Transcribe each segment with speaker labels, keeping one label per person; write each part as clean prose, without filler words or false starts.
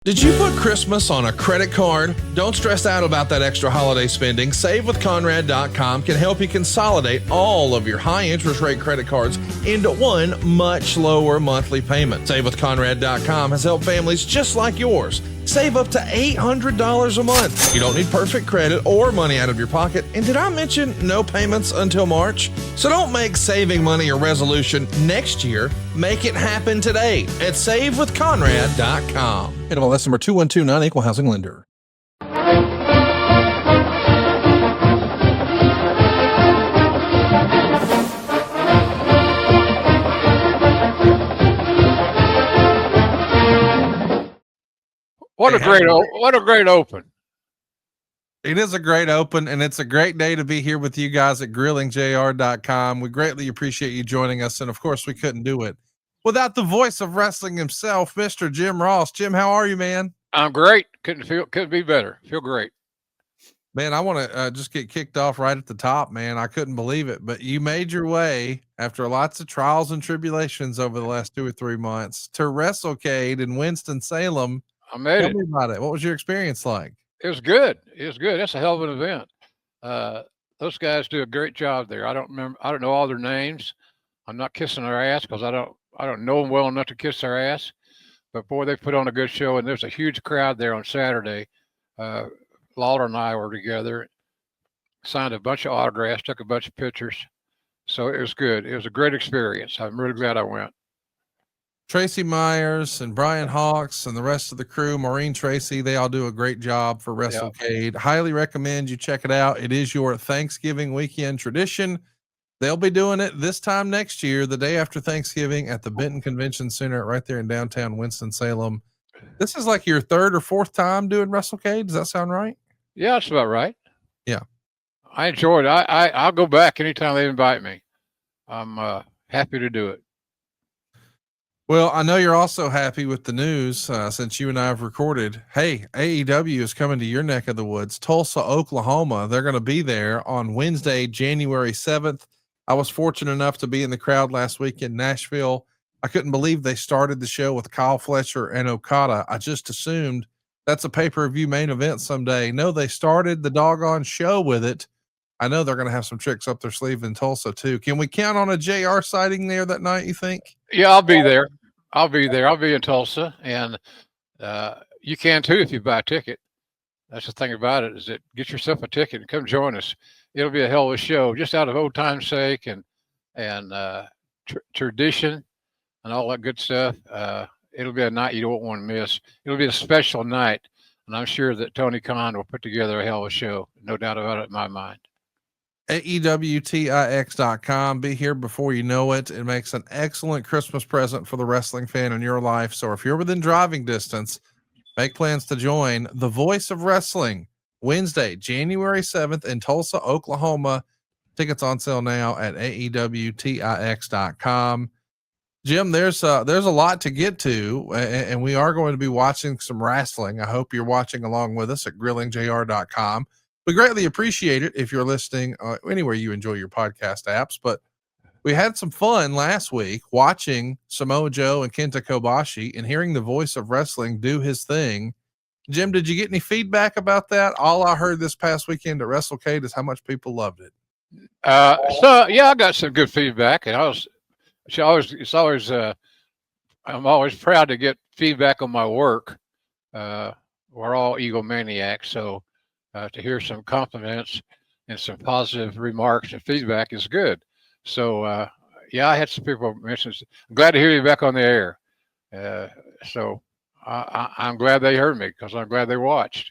Speaker 1: Did you put Christmas on a credit card? Don't stress out about that extra holiday spending. SaveWithConrad.com can help you consolidate all of your high interest rate credit cards into one much lower monthly payment. SaveWithConrad.com has helped families just like yours save up to $800 a month. You don't need perfect credit or money out of your pocket. And did I mention no payments until March? So don't make saving money a resolution next year. Make it happen today at SaveWithConrad.com.
Speaker 2: NMLS number 2129, Equal Housing Lender.
Speaker 3: What a great open.
Speaker 2: It is a great open, and it's a great day to be here with you guys at grillingjr.com. We greatly appreciate you joining us, and of course, we couldn't do it without the voice of wrestling himself, Mr. Jim Ross. Jim, how are you, man?
Speaker 3: I'm great. Couldn't be better. Feel great.
Speaker 2: Man, I want to just get kicked off right at the top, man. I couldn't believe it, but you made your way after lots of trials and tribulations over the last 2 or 3 months to WrestleCade in Winston-Salem.
Speaker 3: I made
Speaker 2: Tell
Speaker 3: it.
Speaker 2: me about it. What was your experience like?
Speaker 3: It was good. That's a hell of an event. Those guys do a great job there. I don't know all their names. I'm not kissing their ass because I don't know them well enough to kiss their ass. But boy, they put on a good show, and there's a huge crowd there on Saturday. Lawler and I were together, signed a bunch of autographs, took a bunch of pictures. So it was good. It was a great experience. I'm really glad I went.
Speaker 2: Tracy Myers and Brian Hawks and the rest of the crew, Maureen Tracy, they all do a great job for WrestleCade. Yep. Highly recommend you check it out. It is your Thanksgiving weekend tradition. They'll be doing it this time next year, the day after Thanksgiving at the Benton Convention Center right there in downtown Winston-Salem. This is like your 3rd or 4th time doing WrestleCade. Does that sound right?
Speaker 3: Yeah, that's about right.
Speaker 2: Yeah.
Speaker 3: I enjoyed it. I'll go back anytime they invite me. I'm happy to do it.
Speaker 2: Well, I know you're also happy with the news since you and I have recorded. Hey, AEW is coming to your neck of the woods, Tulsa, Oklahoma. They're going to be there on Wednesday, January 7th. I was fortunate enough to be in the crowd last week in Nashville. I couldn't believe they started the show with Kyle Fletcher and Okada. I just assumed that's a pay-per-view main event someday. No, they started the doggone show with it. I know they're going to have some tricks up their sleeve in Tulsa too. Can we count on a JR sighting there that night, you think?
Speaker 3: Yeah, I'll be there. I'll be in Tulsa, and you can too if you buy a ticket. That's the thing about it, is that get yourself a ticket and come join us. It'll be a hell of a show, just out of old time's sake and tradition and all that good stuff. It'll be a night you don't want to miss. It'll be a special night, and I'm sure that Tony Khan will put together a hell of a show. No doubt about it in my mind.
Speaker 2: AEWTIX.com. Be here before you know it. It makes an excellent Christmas present for the wrestling fan in your life. So if you're within driving distance, make plans to join the Voice of Wrestling Wednesday, January 7th in Tulsa, Oklahoma. Tickets on sale now at AEWTIX.com. Jim, there's a lot to get to, and we are going to be watching some wrestling. I hope you're watching along with us at grillingjr.com. We greatly appreciate it if you're listening anywhere you enjoy your podcast apps, but we had some fun last week watching Samoa Joe and Kenta Kobashi and hearing the Voice of Wrestling do his thing. Jim, did you get any feedback about that? All I heard this past weekend at WrestleCade is how much people loved it.
Speaker 3: So yeah, I got some good feedback, and I'm always proud to get feedback on my work. We're all egomaniacs, so to hear some compliments and some positive remarks and feedback is good. So yeah, I had some people mention, I'm glad to hear you back on the air. So I'm glad they heard me, because I'm glad they watched.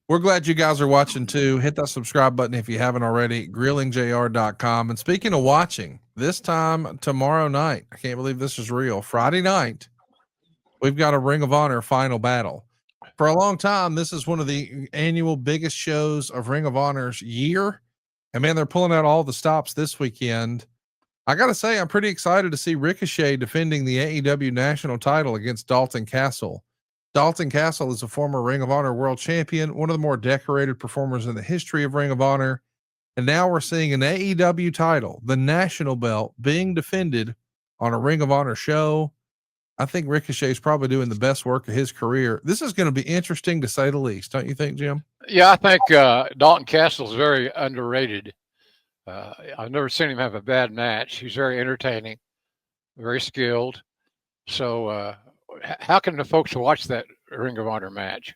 Speaker 2: We're glad you guys are watching too. Hit that subscribe button if you haven't already, grillingjr.com. And speaking of watching, this time tomorrow night, I can't believe this is real, Friday night, we've got a Ring of Honor final battle. For a long time, this is one of the annual biggest shows of Ring of Honor's year. And man, they're pulling out all the stops this weekend. I got to say, I'm pretty excited to see Ricochet defending the AEW national title against Dalton Castle. Dalton Castle is a former Ring of Honor world champion, one of the more decorated performers in the history of Ring of Honor. And now we're seeing an AEW title, the national belt, being defended on a Ring of Honor show. I think Ricochet's probably doing the best work of his career. This is going to be interesting to say the least, don't you think, Jim?
Speaker 3: Yeah, I think Dalton Castle's very underrated. I've never seen him have a bad match. He's very entertaining, very skilled. So, how can the folks watch that Ring of Honor match?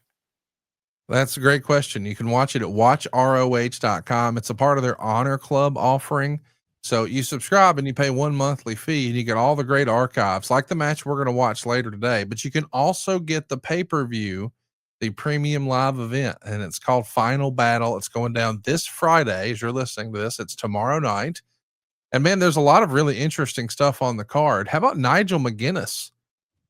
Speaker 2: That's a great question. You can watch it at watchroh.com. It's a part of their Honor Club offering. So you subscribe and you pay one monthly fee and you get all the great archives like the match we're going to watch later today, but you can also get the pay-per-view, the premium live event, and it's called Final Battle. It's going down this Friday. As you're listening to this, it's tomorrow night. And man, there's a lot of really interesting stuff on the card. How about Nigel McGuinness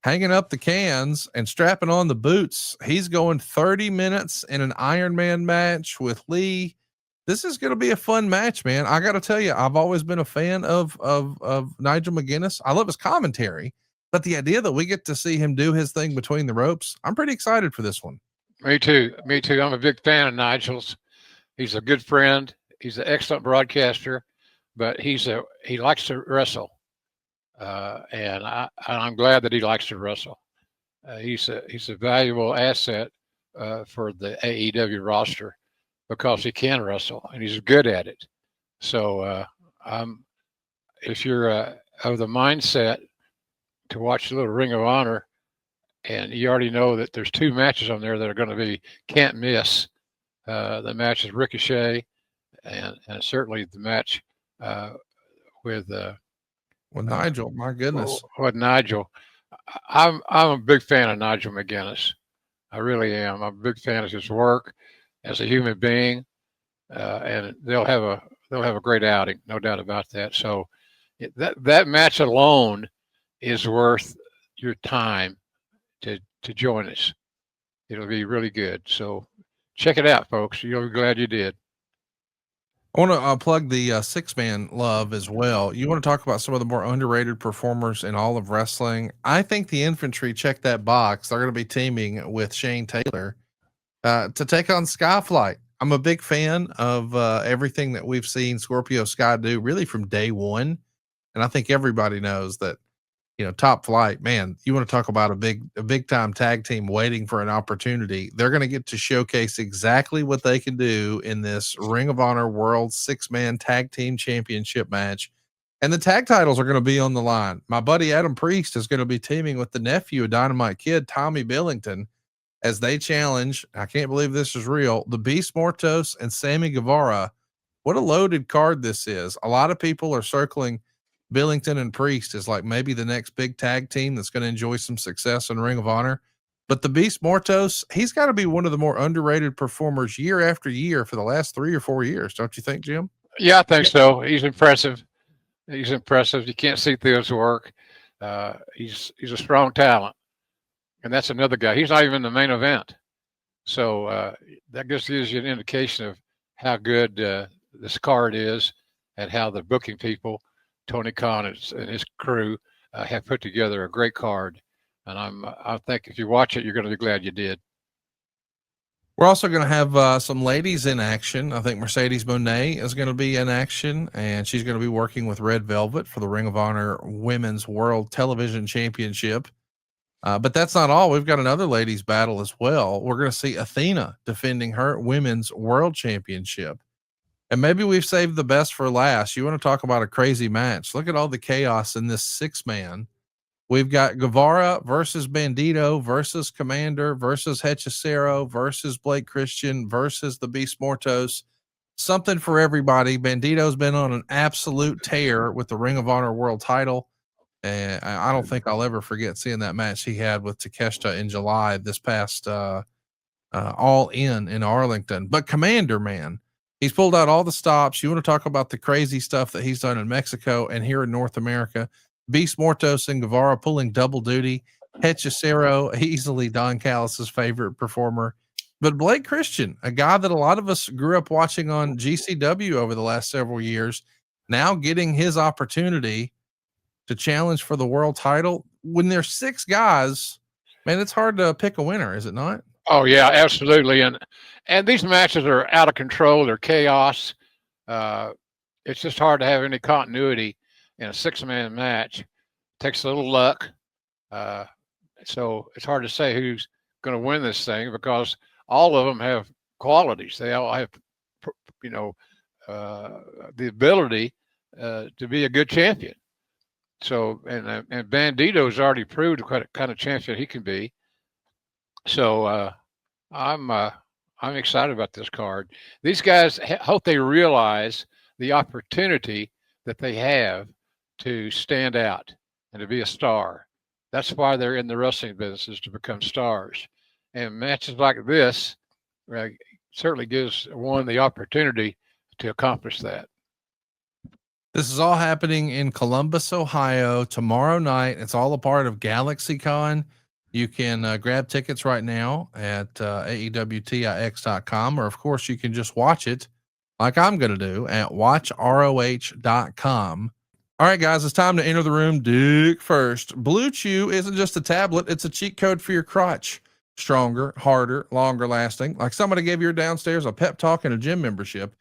Speaker 2: hanging up the cans and strapping on the boots? He's going 30 minutes in an Iron Man match with Lee. This is going to be a fun match, man. I got to tell you, I've always been a fan of Nigel McGuinness. I love his commentary, but the idea that we get to see him do his thing between the ropes, I'm pretty excited for this one.
Speaker 3: Me too. Me too. I'm a big fan of Nigel's. He's a good friend. He's an excellent broadcaster, but he likes to wrestle. And I'm glad that he likes to wrestle. He's a valuable asset for the AEW roster because he can wrestle and he's good at it. So if you're of the mindset to watch a little Ring of Honor, and you already know that there's 2 matches on there that are going to be can't miss. The match is Ricochet, and certainly the match with
Speaker 2: Nigel. My goodness,
Speaker 3: with Nigel. I'm a big fan of Nigel McGuinness. I really am. I'm a big fan of his work as a human being, and they'll have a great outing, no doubt about that. So that match alone is worth your time to join us. It'll be really good. So check it out, folks. You'll be glad you did.
Speaker 2: I want to plug the 6-man love as well. You want to talk about some of the more underrated performers in all of wrestling? I think the Infantry check that box. They're going to be teaming with Shane Taylor to take on Skyflight. I'm a big fan of everything that we've seen Scorpio Sky do really from day one. And I think everybody knows that, Top Flight, man, you want to talk about a big time tag team waiting for an opportunity. They're going to get to showcase exactly what they can do in this Ring of Honor World 6-man Tag Team Championship match. And the tag titles are going to be on the line. My buddy Adam Priest is going to be teaming with the nephew of Dynamite Kid, Tommy Billington, as they challenge, I can't believe this is real, the Beast Mortos and Sammy Guevara. What a loaded card this is. A lot of people are circling Billington and Priest is like maybe the next big tag team that's going to enjoy some success in Ring of Honor. But the Beast Mortos, he's got to be one of the more underrated performers year after year for the last 3 or 4 years. Don't you think, Jim?
Speaker 3: Yeah, I think so. He's impressive. You can't see through his work. He's a strong talent. And that's another guy. He's not even in the main event. So that just gives you an indication of how good this card is and how the booking people, Tony Khan and his crew, have put together a great card. And I think if you watch it, you're going to be glad you did.
Speaker 2: We're also going to have some ladies in action. I think Mercedes Moné is going to be in action, and she's going to be working with Red Velvet for the Ring of Honor Women's World Television Championship. But that's not all. We've got another ladies battle as well. We're going to see Athena defending her Women's World Championship. And maybe we've saved the best for last. You want to talk about a crazy match? Look at all the chaos in this 6-man. We've got Guevara versus Bandito versus Commander versus Hechicero versus Blake Christian versus the Beast Mortos. Something for everybody. Bandito's been on an absolute tear with the Ring of Honor World title. And I don't think I'll ever forget seeing that match he had with Takeshita in July this past All In Arlington. But Commander, man, he's pulled out all the stops. You want to talk about the crazy stuff that he's done in Mexico and here in North America. Beast Mortos and Guevara pulling double duty. Hechicero, easily Don Callis' favorite performer. But Blake Christian, a guy that a lot of us grew up watching on GCW over the last several years, now getting his opportunity to challenge for the world title. When there's 6 guys, man, it's hard to pick a winner, is it not?
Speaker 3: Oh yeah, absolutely. And these matches are out of control. They're chaos. It's just hard to have any continuity in a 6-man match. It takes a little luck. So it's hard to say who's going to win this thing because all of them have qualities. They all have, the ability to be a good champion. So, and Bandito's already proved what kind of champion he can be. So I'm excited about this card. These guys hope they realize the opportunity that they have to stand out and to be a star. That's why they're in the wrestling business, is to become stars. And matches like this certainly gives one the opportunity to accomplish that.
Speaker 2: This is all happening in Columbus, Ohio tomorrow night. It's all a part of GalaxyCon. You can grab tickets right now at AEWTIX.com, or of course you can just watch it like I'm going to do at watchroh.com. All right, guys, it's time to enter the room. Dick first. Blue Chew isn't just a tablet. It's a cheat code for your crotch. Stronger, harder, longer lasting. Like somebody gave your downstairs a pep talk and a gym membership.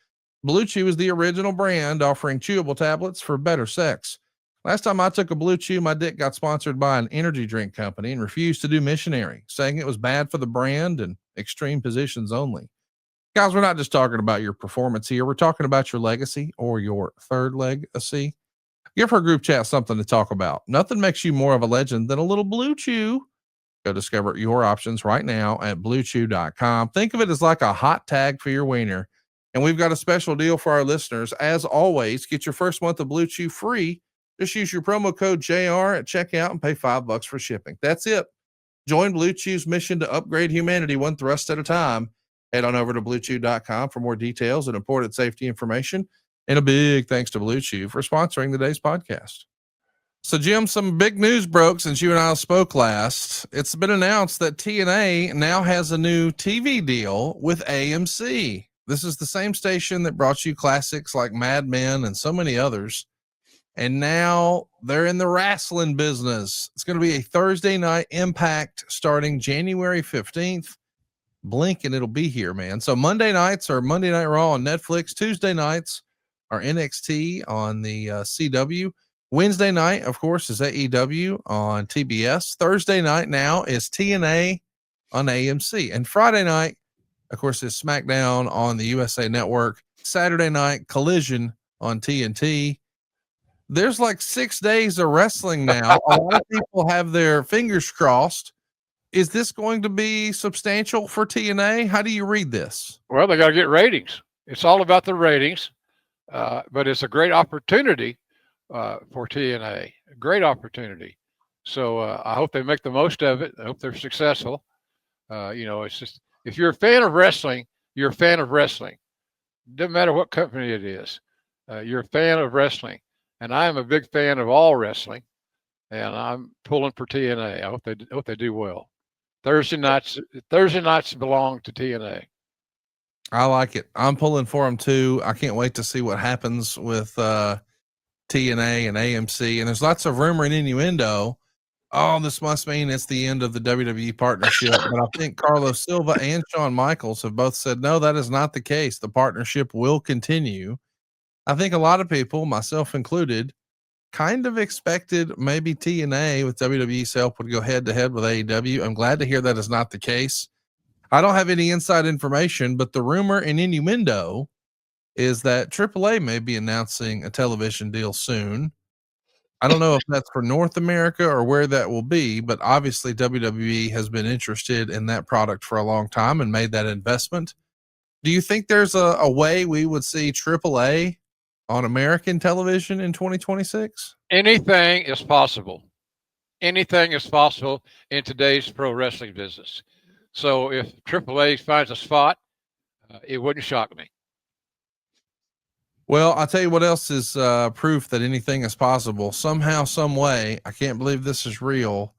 Speaker 2: Blue Chew is the original brand offering chewable tablets for better sex. Last time I took a Blue Chew, my dick got sponsored by an energy drink company and refused to do missionary, saying it was bad for the brand and extreme positions only. Guys, we're not just talking about your performance here. We're talking about your legacy or your third legacy. Give her group chat something to talk about. Nothing makes you more of a legend than a little Blue Chew. Go discover your options right now at bluechew.com. Think of it as like a hot tag for your wiener. And we've got a special deal for our listeners. As always, get your first month of Blue Chew free. Just use your promo code JR at checkout and pay $5 for shipping. That's it. Join Blue Chew's mission to upgrade humanity one thrust at a time. Head on over to bluechew.com for more details and important safety information. And a big thanks to Blue Chew for sponsoring today's podcast. So, Jim, some big news broke since you and I spoke last. It's been announced that TNA now has a new TV deal with AMC. This is the same station that brought you classics like Mad Men and so many others. And now they're in the wrestling business. It's going to be a Thursday night Impact starting January 15th. Blink and it'll be here, man. So Monday nights are Monday Night Raw on Netflix. Tuesday nights are NXT on the CW. Wednesday night, of course, is AEW on TBS. Thursday night now is TNA on AMC. And Friday night, of course, is SmackDown on the USA Network. Saturday night, Collision on TNT. There's like 6 days of wrestling now. A lot of people have their fingers crossed. Is this going to be substantial for TNA? How do you read this?
Speaker 3: Well, they got to get ratings. It's all about the ratings, but it's a great opportunity for TNA. A great opportunity. So I hope they make the most of it. I hope they're successful. It's just, if you're a fan of wrestling, you're a fan of wrestling. Doesn't matter what company it is. You're a fan of wrestling. And I am a big fan of all wrestling, and I'm pulling for TNA. I hope they do well. Thursday nights belong to TNA.
Speaker 2: I like it. I'm pulling for them too. I can't wait to see what happens with TNA and AMC. And there's lots of rumor and innuendo. Oh, this must mean it's the end of the WWE partnership. But I think Carlos Silva and Shawn Michaels have both said, no, that is not the case. The partnership will continue. I think a lot of people, myself included, kind of expected maybe TNA with WWE's help would go head to head with AEW. I'm glad to hear that is not the case. I don't have any inside information, but the rumor and innuendo is that AAA may be announcing a television deal soon. I don't know if that's for North America or where that will be, but obviously WWE has been interested in that product for a long time and made that investment. Do you think there's a way we would see AAA on American television in 2026?
Speaker 3: Anything is possible. Anything is possible in today's pro wrestling business. So if AAA finds a spot, it wouldn't shock me.
Speaker 2: Well, I'll tell you what else is proof that anything is possible. Somehow, some way, I can't believe this is real.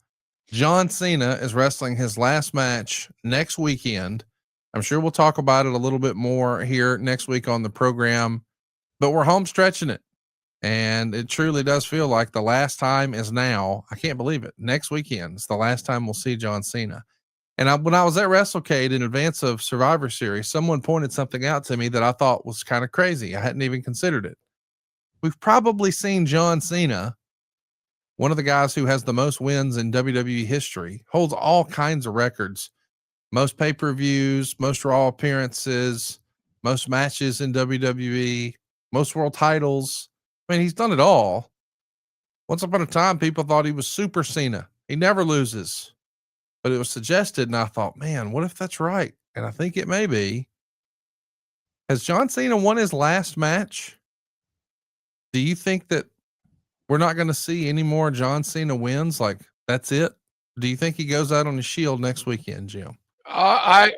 Speaker 2: John Cena is wrestling his last match next weekend. I'm sure we'll talk about it a little bit more here next week on the program, but we're home stretching it. And it truly does feel like the last time is now. I can't believe it. Next weekend is the last time we'll see John Cena. And when I was at WrestleCade in advance of Survivor Series, someone pointed something out to me that I thought was kind of crazy. I hadn't even considered it. We've probably seen John Cena one of the guys who has the most wins in WWE history, holds all kinds of records, most pay-per-views, most Raw appearances, most matches in WWE, most world titles. I mean, he's done it all. Once upon a time, people thought he was Super Cena. He never loses. But it was suggested, and I thought, man, what if that's right? And I think it may be. Has John Cena won his last match? Do you think that we're not going to see any more John Cena wins? Like, that's it? Do you think he goes out on the Shield next weekend, Jim?
Speaker 3: I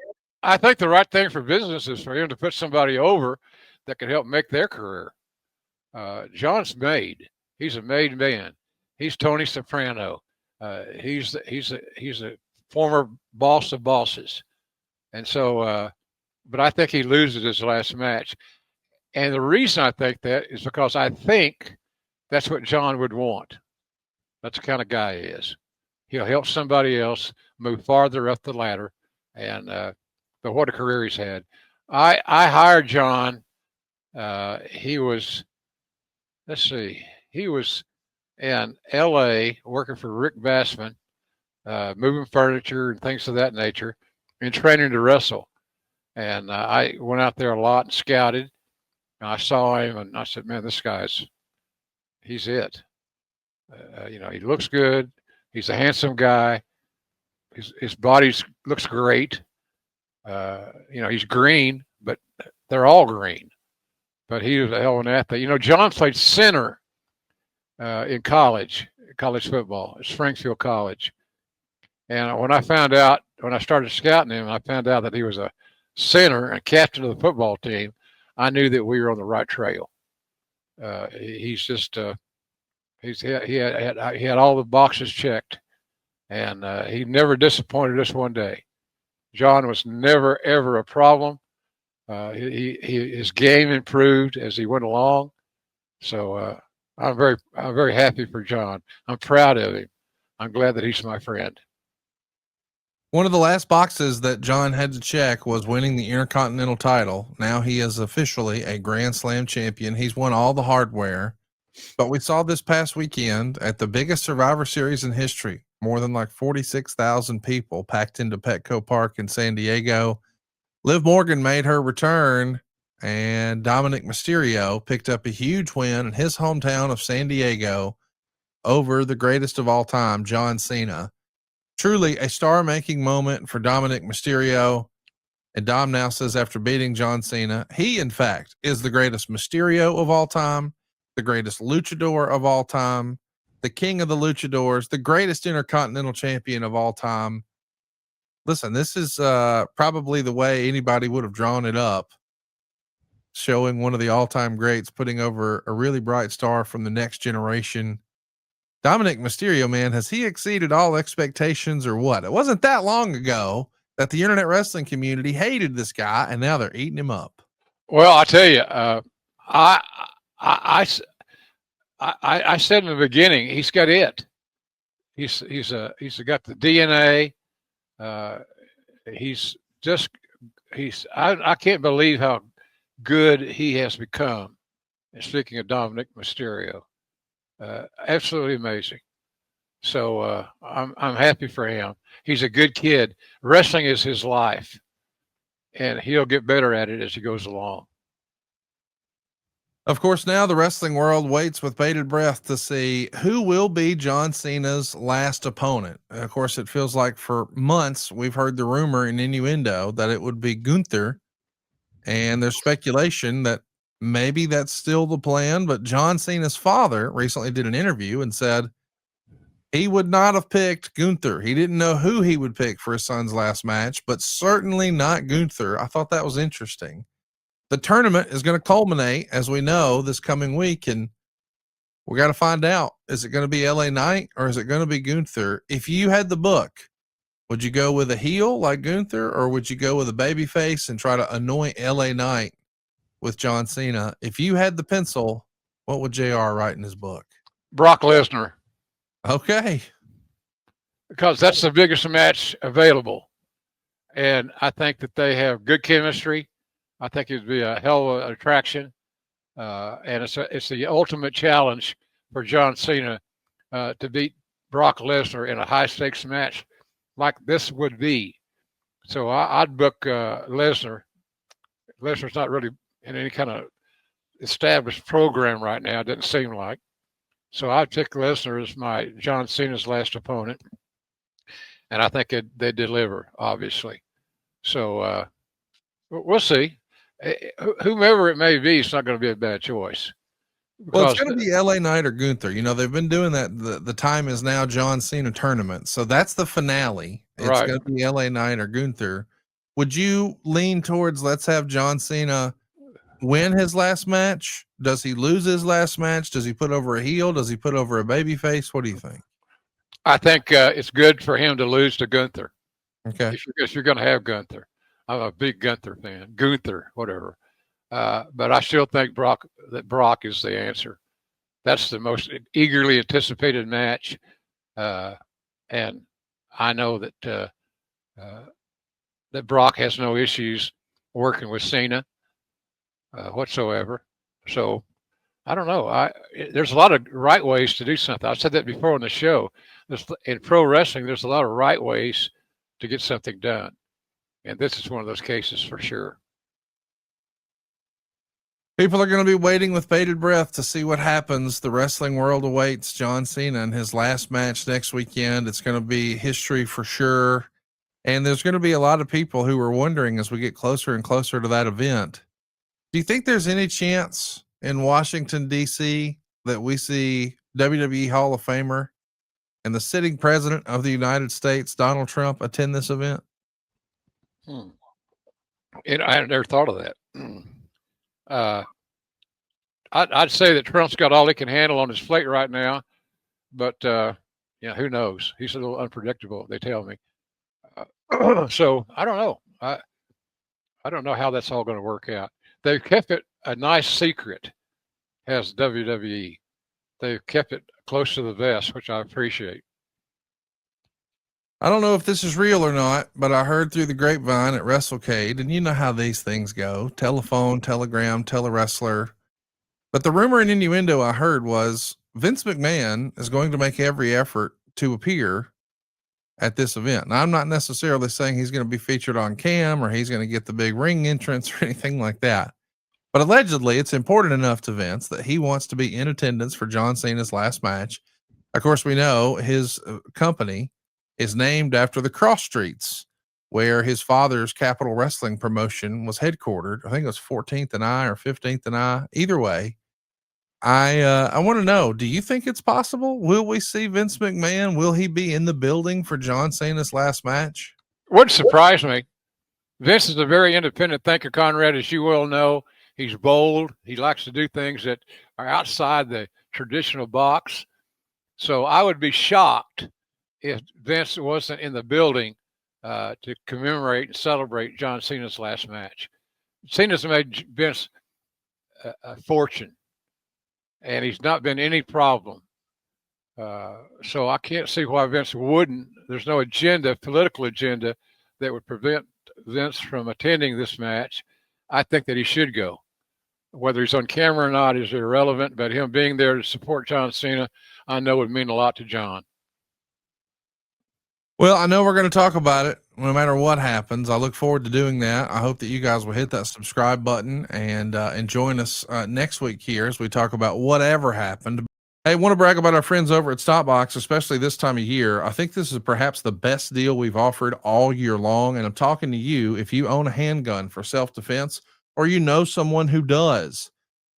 Speaker 3: think the right thing for business is for him to put somebody over that can help make their career. John's made. He's a made man. He's Tony Soprano. He's a former boss of bosses, and so. But I think he loses his last match, and the reason I think that is because I think that's what John would want. That's the kind of guy he is. He'll help somebody else move farther up the ladder, and but what a career he's had. I hired John. He was, let's see, he was in L.A. working for Rick Bassman, moving furniture and things of that nature, and training to wrestle. And I went out there a lot and scouted. And I saw him, and I said, "Man, he's it." He looks good. He's a handsome guy. His body looks great. He's green, but they're all green. But he was a hell of an athlete. John played center in college football at Springfield College. And when I started scouting him, I found out that he was a center and captain of the football team. I knew that we were on the right trail. He's just he had all the boxes checked, and he never disappointed us one day. John was never ever a problem. His game improved as he went along. So I'm very happy for John. I'm proud of him. I'm glad that he's my friend.
Speaker 2: One of the last boxes that John had to check was winning the Intercontinental title. Now he is officially a Grand Slam champion. He's won all the hardware, but we saw this past weekend at the biggest Survivor Series in history, more than like 46,000 people packed into Petco Park in San Diego. Liv Morgan made her return, and Dominic Mysterio picked up a huge win in his hometown of San Diego over the greatest of all time, John Cena. Truly a star-making moment for Dominic Mysterio. And Dom now says after beating John Cena, he, in fact, is the greatest Mysterio of all time, the greatest luchador of all time, the king of the luchadors, the greatest Intercontinental champion of all time. Listen, this is probably the way anybody would have drawn it up, showing one of the all-time greats putting over a really bright star from the next generation. Dominic Mysterio, man, has he exceeded all expectations or what? It wasn't that long ago that the internet wrestling community hated this guy, and now they're eating him up.
Speaker 3: Well, I tell you, I said in the beginning, he's got it. He's got the DNA. I can't believe how good he has become. And speaking of Dominic Mysterio, absolutely amazing. So I'm happy for him. He's a good kid. Wrestling is his life, and he'll get better at it as he goes along.
Speaker 2: Of course, now the wrestling world waits with bated breath to see who will be John Cena's last opponent. Of course, it feels like for months we've heard the rumor and innuendo that it would be Gunther, and there's speculation that maybe that's still the plan, but John Cena's father recently did an interview and said he would not have picked Gunther. He didn't know who he would pick for his son's last match, but certainly not Gunther. I thought that was interesting. The tournament is going to culminate, as we know, this coming week, and we got to find out, is it going to be LA Knight or is it going to be Gunther? If you had the book, would you go with a heel like Gunther, or would you go with a baby face and try to anoint LA Knight with John Cena? If you had the pencil, what would JR write in his book?
Speaker 3: Brock Lesnar.
Speaker 2: Okay.
Speaker 3: Because that's the biggest match available. And I think that they have good chemistry. I think it'd be a hell of an attraction. And it's the ultimate challenge for John Cena to beat Brock Lesnar in a high stakes match like this would be. So I'd book Lesnar. Lesnar's not really in any kind of established program right now. It doesn't seem like. So I'd pick Lesnar as my John Cena's last opponent, and I think they deliver, obviously. So we'll see. Whomever it may be, it's not going to be a bad choice.
Speaker 2: Well, it's going to be LA Knight or Gunther. You know, they've been doing that. The time is now John Cena tournament. So that's the finale. It's
Speaker 3: Right.
Speaker 2: going to be LA Knight or Gunther. Would you lean towards let's have John Cena win his last match? Does he lose his last match? Does he put over a heel? Does he put over a baby face? What do you think?
Speaker 3: I think it's good for him to lose to Gunther.
Speaker 2: Okay.
Speaker 3: If you're going to have Gunther. I'm a big Gunther fan. Gunther, whatever. But I still think Brock is the answer. That's the most eagerly anticipated match. And I know that Brock has no issues working with Cena whatsoever. So I don't know. There's a lot of right ways to do something. I said that before on the show. In pro wrestling, there's a lot of right ways to get something done. And this is one of those cases for sure.
Speaker 2: People are going to be waiting with bated breath to see what happens. The wrestling world awaits John Cena in his last match next weekend. It's going to be history for sure. And there's going to be a lot of people who are wondering as we get closer and closer to that event. Do you think there's any chance in Washington, D.C. that we see WWE Hall of Famer and the sitting president of the United States, Donald Trump, attend this event?
Speaker 3: And I had never thought of that. I'd say that Trump's got all he can handle on his plate right now, but who knows? He's a little unpredictable, they tell me. So I don't know. I don't know how that's all going to work out. They've kept it a nice secret, has WWE. They've kept it close to the vest, which I appreciate.
Speaker 2: I don't know if this is real or not, but I heard through the grapevine at WrestleCade, and you know how these things go: telephone, telegram, telewrestler. But the rumor and innuendo I heard was Vince McMahon is going to make every effort to appear at this event. Now, I'm not necessarily saying he's going to be featured on cam or he's going to get the big ring entrance or anything like that. But allegedly, it's important enough to Vince that he wants to be in attendance for John Cena's last match. Of course, we know his company is named after the cross streets where his father's Capital Wrestling promotion was headquartered. I think it was 14th and I or 15th and I. Either way, I want to know, do you think it's possible? Will we see Vince McMahon? Will he be in the building for John Cena's last match?
Speaker 3: Wouldn't surprise me. Vince is a very independent thinker, Conrad, as you well know. He's bold. He likes to do things that are outside the traditional box. So I would be shocked if Vince wasn't in the building to commemorate and celebrate John Cena's last match. Cena's made Vince a fortune, and he's not been any problem. So I can't see why Vince wouldn't. There's no political agenda that would prevent Vince from attending this match. I think that he should go. Whether he's on camera or not is irrelevant, but him being there to support John Cena, I know would mean a lot to John.
Speaker 2: Well, I know we're going to talk about it no matter what happens. I look forward to doing that. I hope that you guys will hit that subscribe button and join us next week here as we talk about whatever happened. Hey, I want to brag about our friends over at Stopbox, especially this time of year. I think this is perhaps the best deal we've offered all year long. And I'm talking to you if you own a handgun for self-defense or you know someone who does,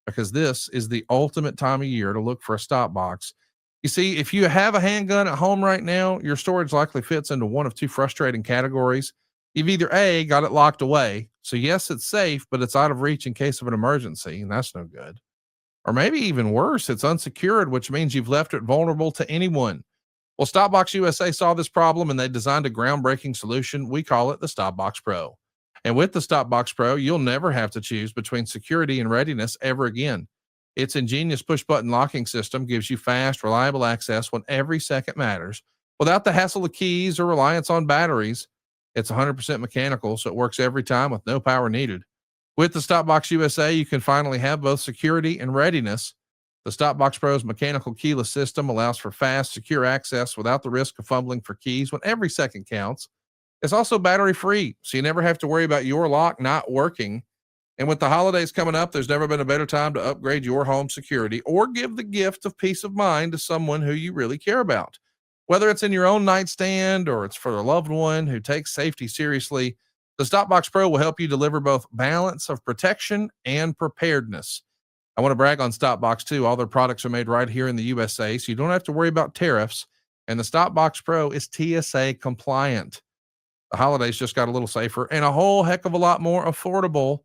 Speaker 2: because this is the ultimate time of year to look for a Stopbox. You see, if you have a handgun at home right now, your storage likely fits into one of two frustrating categories. You've either A, got it locked away. So yes, it's safe, but it's out of reach in case of an emergency, and that's no good. Or maybe even worse, it's unsecured, which means you've left it vulnerable to anyone. Well, Stopbox USA saw this problem and they designed a groundbreaking solution. We call it the Stopbox Pro. And with the Stopbox Pro, you'll never have to choose between security and readiness ever again. Its ingenious push-button locking system gives you fast, reliable access when every second matters, without the hassle of keys or reliance on batteries. It's 100% mechanical, so it works every time with no power needed. With the Stopbox USA, you can finally have both security and readiness. The Stopbox Pro's mechanical keyless system allows for fast, secure access without the risk of fumbling for keys when every second counts. It's also battery free, so you never have to worry about your lock not working. And with the holidays coming up, there's never been a better time to upgrade your home security or give the gift of peace of mind to someone who you really care about. Whether it's in your own nightstand or it's for a loved one who takes safety seriously, the Stopbox Pro will help you deliver both balance of protection and preparedness. I want to brag on Stopbox too. All their products are made right here in the USA, so you don't have to worry about tariffs. And the Stopbox Pro is TSA compliant. The holidays just got a little safer and a whole heck of a lot more affordable.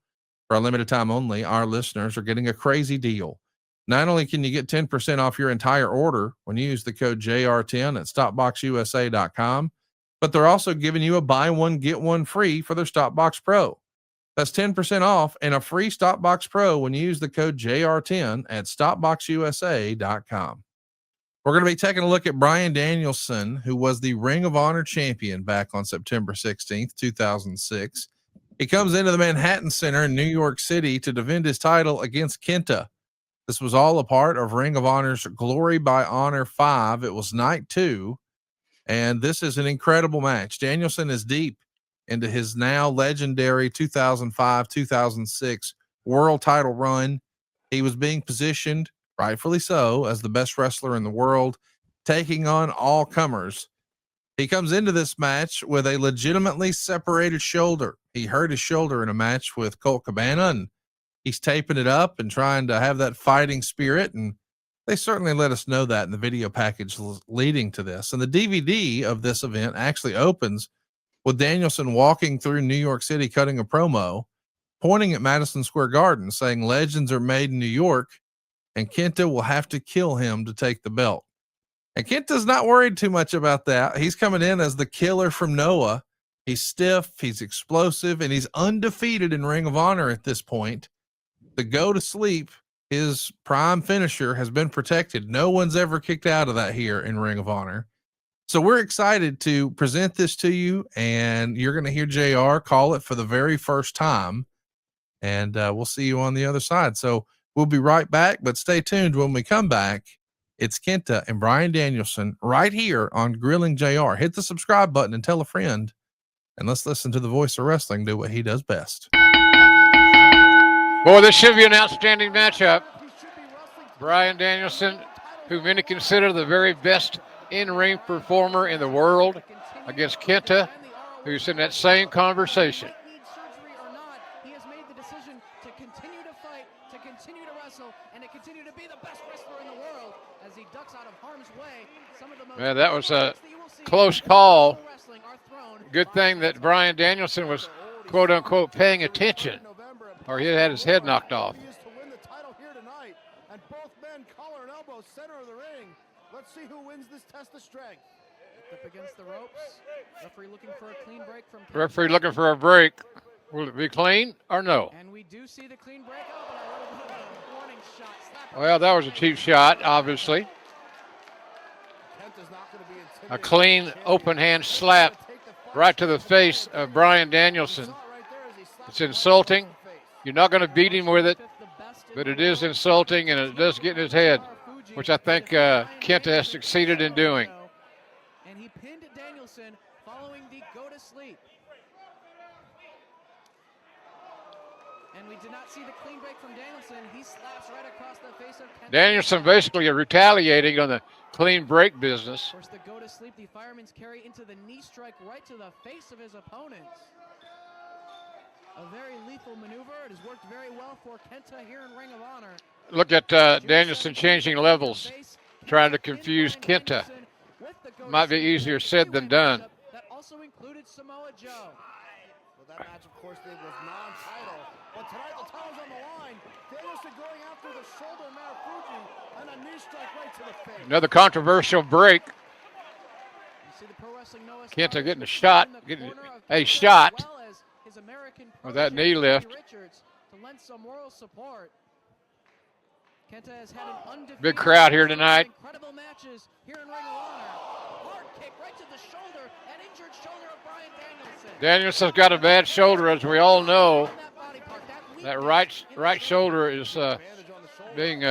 Speaker 2: For a limited time only, our listeners are getting a crazy deal. Not only can you get 10% off your entire order when you use the code JR10 at StopboxUSA.com, but they're also giving you a buy one, get one free for their Stopbox Pro. That's 10% off and a free Stopbox Pro when you use the code JR10 at StopboxUSA.com. We're going to be taking a look at Bryan Danielson, who was the Ring of Honor champion back on September 16th, 2006. He comes into the Manhattan Center in New York City to defend his title against Kenta. This was all a part of Ring of Honor's Glory by Honor 5. It was night 2, and this is an incredible match. Danielson is deep into his now legendary 2005-2006 world title run. He was being positioned, rightfully so, as the best wrestler in the world, taking on all comers. He comes into this match with a legitimately separated shoulder. He hurt his shoulder in a match with Colt Cabana, and he's taping it up and trying to have that fighting spirit. And they certainly let us know that in the video package leading to this. And the DVD of this event actually opens with Danielson walking through New York City, cutting a promo, pointing at Madison Square Garden, saying legends are made in New York, and Kenta will have to kill him to take the belt. And Kenta's not worried too much about that. He's coming in as the killer from Noah. He's stiff, he's explosive, and he's undefeated in Ring of Honor at this point. The go to sleep, his prime finisher, has been protected. No one's ever kicked out of that here in Ring of Honor. So we're excited to present this to you, and you're going to hear JR call it for the very first time, and we'll see you on the other side. So we'll be right back, but stay tuned. When we come back, it's Kenta and Bryan Danielson right here on Grilling JR. Hit the subscribe button and tell a friend, and let's listen to the voice of wrestling do what he does best.
Speaker 3: Boy, this should be an outstanding matchup. Bryan Danielson, who many consider the very best in-ring performer in the world, against Kenta, who's in that same conversation.
Speaker 4: He has made the decision to continue to fight, to continue to wrestle, and to continue to be the best wrestler in the world as he ducks out of harm's way. Some of the most
Speaker 3: that was a close call. Good thing that Bryan Danielson was, quote unquote, paying attention, or he had his head knocked off.
Speaker 4: Center of the ring. Let's see who wins this test of strength. Up against the ropes. Referee looking for a clean break from Kenta.
Speaker 3: Referee looking for a break. Will it be clean or no?
Speaker 4: And we do see the clean break. Oh, but a little bit of a warning shot.
Speaker 3: Well, that was a cheap shot, obviously. A clean open hand slap right to the face of Bryan Danielson. It's insulting. You're not going to beat him with it, but it is insulting, and it does get in his head, which I think Kenta has succeeded in doing.
Speaker 4: And he pinned Danielson following the go to sleep. And we did not see the clean break from Danielson. He slaps right across the face of Kenta.
Speaker 3: Danielson basically retaliating on the clean break business.
Speaker 4: Of course, the go to sleep, the fireman's carry into the knee strike right to the face of his opponent. A very lethal maneuver. It has worked very well for Kenta here in Ring of Honor.
Speaker 3: Look at Danielson changing levels, trying to confuse Kenta. Might be easier said than done.
Speaker 4: That also included Samoa Joe. Well, that match, of course, was non-title. But tonight the title's on the line. Danielson going after the shoulder Marufuji and a knee strike right to the face.
Speaker 3: Another controversial break.
Speaker 4: You see the Pro Wrestling Noah
Speaker 3: Kenta getting a shot, getting a shot.
Speaker 4: His American
Speaker 3: with that knee lift.
Speaker 4: Richards to lend some moral support. Kenta has had an undefeated
Speaker 3: big crowd here tonight.
Speaker 4: Incredible matches here in Ring of Honor. Hard kick right to the shoulder, an injured shoulder of Bryan Danielson.
Speaker 3: Danielson's got a bad shoulder, as we all know. That right shoulder is being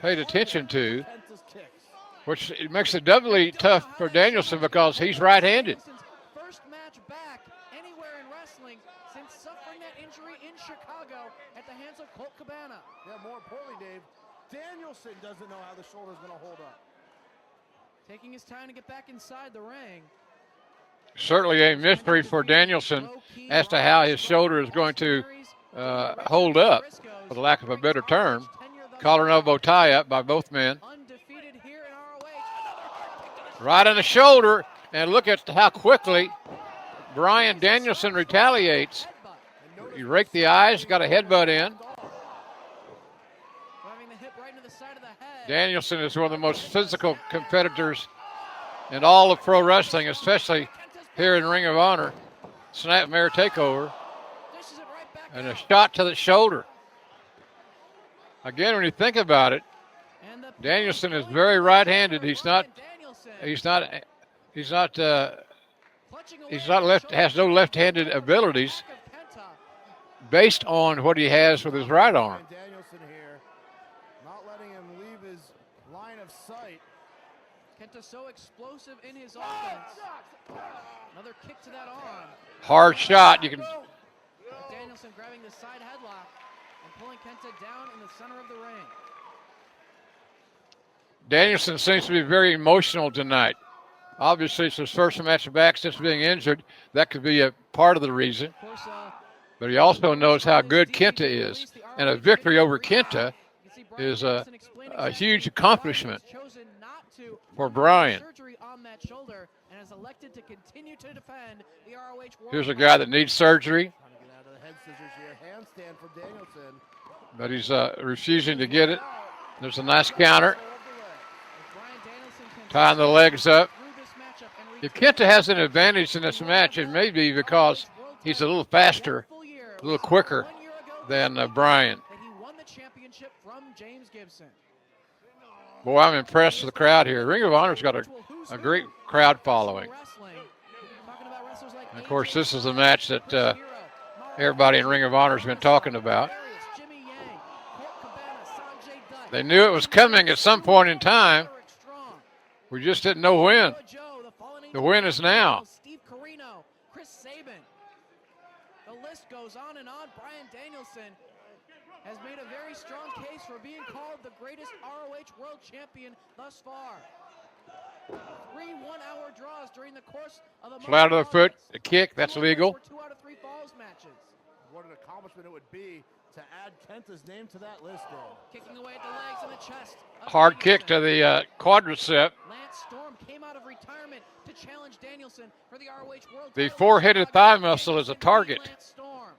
Speaker 3: paid attention to,
Speaker 4: Kenta's kicks.
Speaker 3: which it makes it doubly tough for Danielson because he's right-handed.
Speaker 5: First match back anywhere in wrestling since suffering that injury in Chicago at the hands of Colt Cabana.
Speaker 4: Yeah, more importantly, Dave, Danielson doesn't know how the shoulder's going to hold up.
Speaker 5: Taking his time to get back inside the ring.
Speaker 3: Certainly a mystery for Danielson as to how his shoulder is going to hold up, for the lack of a better term. Collar and elbow tie-up by both men.
Speaker 5: Undefeated here in ROH.
Speaker 3: Right on the shoulder, and look at how quickly Bryan Danielson retaliates. He raked the eyes, got a headbutt in.
Speaker 5: Driving the hip right into the side of the head.
Speaker 3: Danielson is one of the most physical competitors in all of pro wrestling, especially here in Ring of Honor. Snapmare takeover.
Speaker 5: Dishes it right back
Speaker 3: And a
Speaker 5: out.
Speaker 3: shot to the shoulder. Again, when you think about it,
Speaker 5: And the
Speaker 3: Danielson is very right-handed. He's not
Speaker 5: Danielson
Speaker 3: has no left-handed abilities
Speaker 5: Kenta.
Speaker 3: based on what he has with his right arm.
Speaker 4: Danielson here, not letting him leave his line of sight.
Speaker 5: Kenta so explosive in his offense. Another kick to that arm.
Speaker 3: Hard shot. You can
Speaker 5: Danielson grabbing the side headlock and pulling Kenta down in the center of the ring.
Speaker 3: Danielson seems to be very emotional tonight. Obviously, it's his first match back since being injured. That could be a part of the reason.
Speaker 5: Of course,
Speaker 3: But he also knows how good Kenta is. And a victory over Kenta is a huge accomplishment for Bryan.
Speaker 5: Surgery on that shoulder and has elected to continue to defend the ROH World
Speaker 3: Here's a guy that needs surgery,
Speaker 4: Trying to get out of the head scissors here. Handstand from Danielson.
Speaker 3: but he's refusing to get it. There's a nice counter,
Speaker 5: Bryan Danielson can
Speaker 3: tying the legs up.
Speaker 5: through this matchup and
Speaker 3: If Kenta has an advantage in this match, it may be because he's a little faster, a little quicker than Bryan.
Speaker 5: that he won the championship from James Gibson.
Speaker 3: Boy, I'm impressed with the crowd here. Ring of Honor's got a great crowd following. And of course, this is the match that everybody in Ring of Honor has been talking about. They knew it was coming at some point in time. We just didn't know when. The win is now.
Speaker 5: Steve Corino, Chris Sabin. The list goes on and on. Bryan Danielson has made a very strong case for being called the greatest ROH World Champion thus far. 3 one-hour draws during the course of the
Speaker 3: Flat of the foot, a kick, that's legal.
Speaker 5: 2 out of 3 falls matches.
Speaker 4: What an accomplishment it would be to add Kenta's name to that list, Dave.
Speaker 5: Kicking away at the legs and the chest. of
Speaker 3: Hard kick to
Speaker 5: Danielson.
Speaker 3: the quadricep.
Speaker 5: Lance Storm came out of retirement to challenge Danielson for the ROH World
Speaker 3: The
Speaker 5: title.
Speaker 3: four-headed thigh muscle is a target.
Speaker 5: Lance Storm.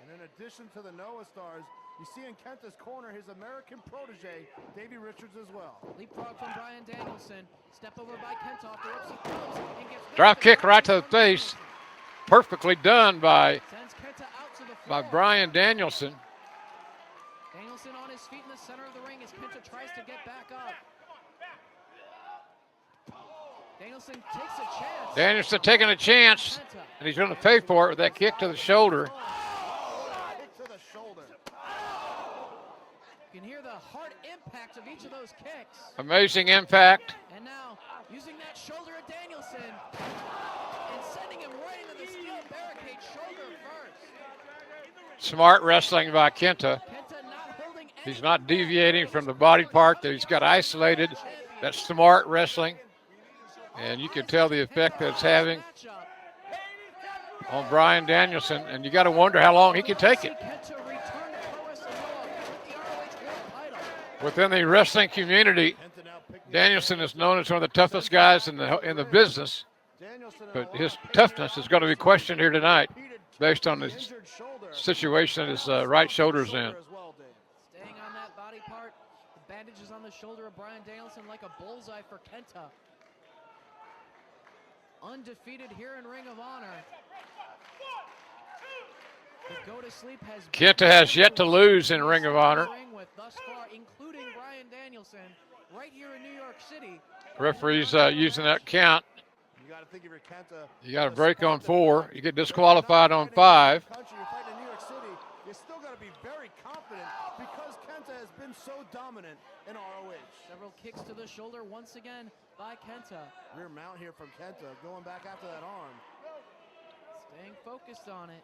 Speaker 4: And in addition to the Noah Stars, you see in Kenta's corner his American protege, Davey Richards, as well.
Speaker 5: Leapfrog from Bryan Danielson. Step over by Kenta off the ropes he comes and gets
Speaker 3: Drop kick right to the face. Perfectly done by
Speaker 5: Sends Kenta out to the floor.
Speaker 3: Bryan Danielson.
Speaker 5: Danielson on his feet in the center of the ring as Kenta tries to get back up. Danielson takes a chance.
Speaker 3: Danielson taking a chance,
Speaker 5: Kenta.
Speaker 3: and he's going to pay for it with that kick to the shoulder.
Speaker 4: Kick to the shoulder.
Speaker 5: You can hear the hard impact of each of those kicks.
Speaker 3: Amazing impact.
Speaker 5: And now, using that shoulder at Danielson and sending him right into the steel barricade shoulder first.
Speaker 3: Smart wrestling by Kenta.
Speaker 5: Kenta not holding
Speaker 3: He's not deviating from the body part that he's got isolated. That's smart wrestling. And you can tell the effect that it's having on Bryan Danielson. And you got to wonder how long he can take it. Within the wrestling community, Danielson is known as one of the toughest guys in the business. But his toughness is going to be questioned here tonight based on his situation that his right shoulder's in.
Speaker 5: Staying on that body part, the bandages on the shoulder of Bryan Danielson like a bullseye for Kenta. Undefeated here in Ring of Honor. The go to sleep has
Speaker 3: Kenta has yet to lose in Ring of Honor.
Speaker 5: with thus far, including Bryan Danielson, right here in New York City.
Speaker 3: Referee's using that count.
Speaker 4: You got to think if you're Kenta.
Speaker 3: You got a break on 4. You get disqualified on 5.
Speaker 4: Country, you're fighting in New York City. You still got to be very confident because Kenta has been so dominant in ROH.
Speaker 5: Several kicks to the shoulder once again by Kenta.
Speaker 4: Rear mount here from Kenta, going back after that arm.
Speaker 5: Staying focused on it.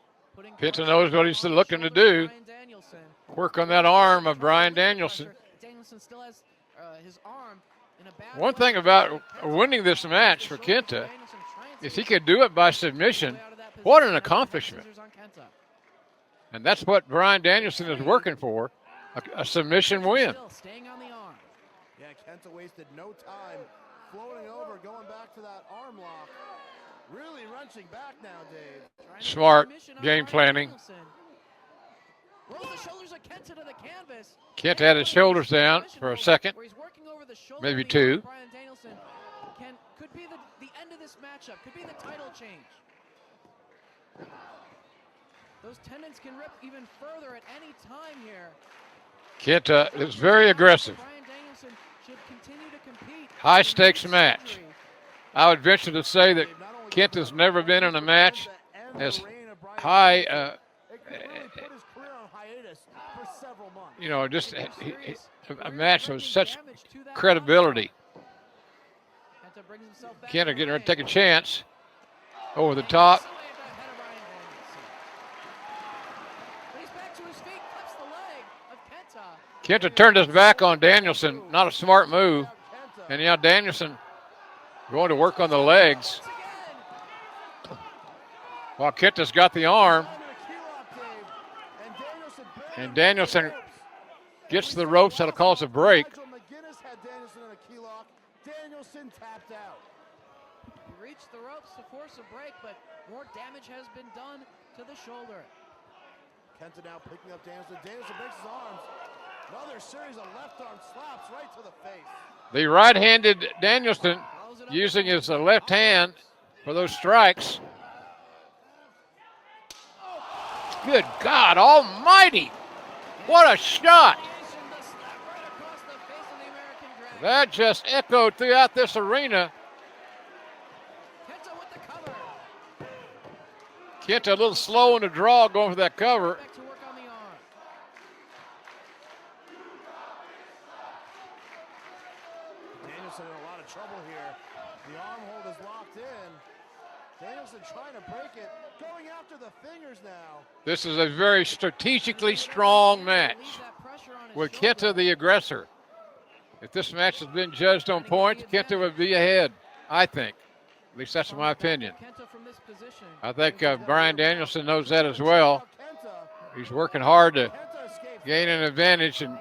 Speaker 3: Kenta knows what he's looking to do. Work on that arm of Bryan Danielson.
Speaker 5: Danielson still has his arm in a bad
Speaker 3: One thing about winning this match for Kenta, if he could do it by submission, what an accomplishment. And that's what Bryan Danielson is working for, a submission win.
Speaker 4: Yeah, Kenta wasted no time floating over, going back to that arm lock. Really wrenching back now, Dave.
Speaker 3: Smart game planning. Kenta had his shoulders down for a second, maybe two.
Speaker 5: Could be the end of this matchup, could be the title change. Those tendons can rip even further at any time here.
Speaker 3: Kenta is very aggressive.
Speaker 5: Bryan Danielson should continue to compete.
Speaker 3: High stakes match. I would venture to say that Kenta's never been in a match as high, just a match with such credibility. Kenta getting ready to take a chance over the top. Kenta turned his back on Danielson, not a smart move. And now Danielson going to work on the legs. While Kenta's got the arm. And Danielson gets to the ropes, that'll cause a break.
Speaker 4: Danielson tapped out.
Speaker 5: He reached the ropes to force a break, but more damage has been done to the shoulder.
Speaker 4: Kenta now picking up Danielson. Danielson breaks his arms. Another series of left arm slaps right to the face.
Speaker 3: The right-handed Danielson using his left hand for those strikes. Good God almighty. What a shot. That just echoed throughout this arena. Kenta a little slow in the draw going for that cover.
Speaker 4: Danielson in a lot of trouble here. The arm hold is locked in. Danielson trying to break it. Going after the fingers now.
Speaker 3: This is a very strategically strong match with Kenta the aggressor. If this match has been judged on points, Kenta would be ahead, I think. At least that's my opinion. I think Bryan Danielson knows that as well. He's working hard to gain an advantage and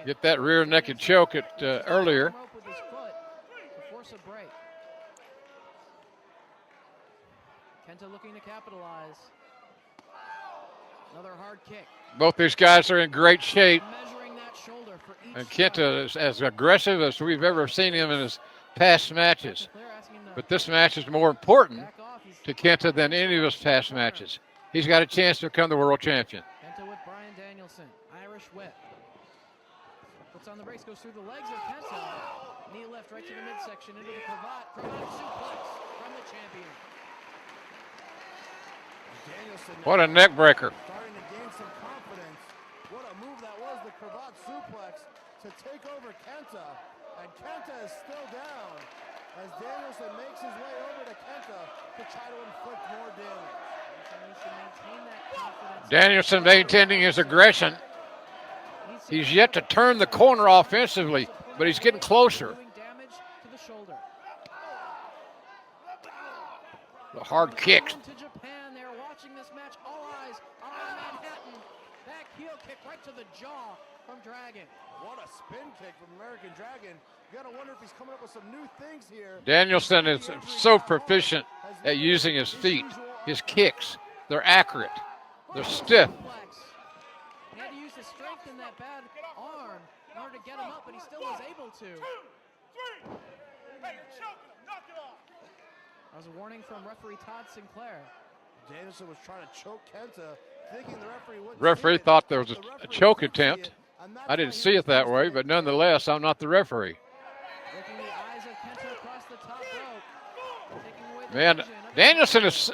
Speaker 3: get that rear naked choke earlier.
Speaker 5: Kenta looking to capitalize. Another hard kick.
Speaker 3: Both these guys are in great shape. And Kenta is as aggressive as we've ever seen him in his past matches. But this match is more important to Kenta than any of his past matches. He's got a chance to become the world champion.
Speaker 5: Kenta with Bryan Danielson. Irish whip. Puts on the brakes, goes through the legs of Kenta. Knee left right to the midsection into the cravat. Cravat suplex from the champion.
Speaker 3: What a neck breaker.
Speaker 4: Starting to gain some confidence. What a move that was, the cravat suplex to take over Kenta. And Kenta is still down as Danielson makes his way over to Kenta to try to inflict more damage.
Speaker 3: Danielson maintaining his aggression. He's yet to turn the corner offensively, but he's getting closer. The hard kick.
Speaker 5: To the jaw from Dragon.
Speaker 4: What a spin kick from American Dragon. You gotta wonder if he's coming up with some new things here.
Speaker 3: Danielson is so proficient at using his feet, his kicks. They're accurate. They're stiff.
Speaker 5: He had to use his strength in that bad arm in order to get him up, but he still was able to. That was a warning from referee Todd Sinclair.
Speaker 4: Danielson was trying to choke Kenta, thinking the referee wouldn't.
Speaker 3: Referee thought there was a choke attempt. I didn't see it that way, but nonetheless, I'm not the referee. Man, Danielson is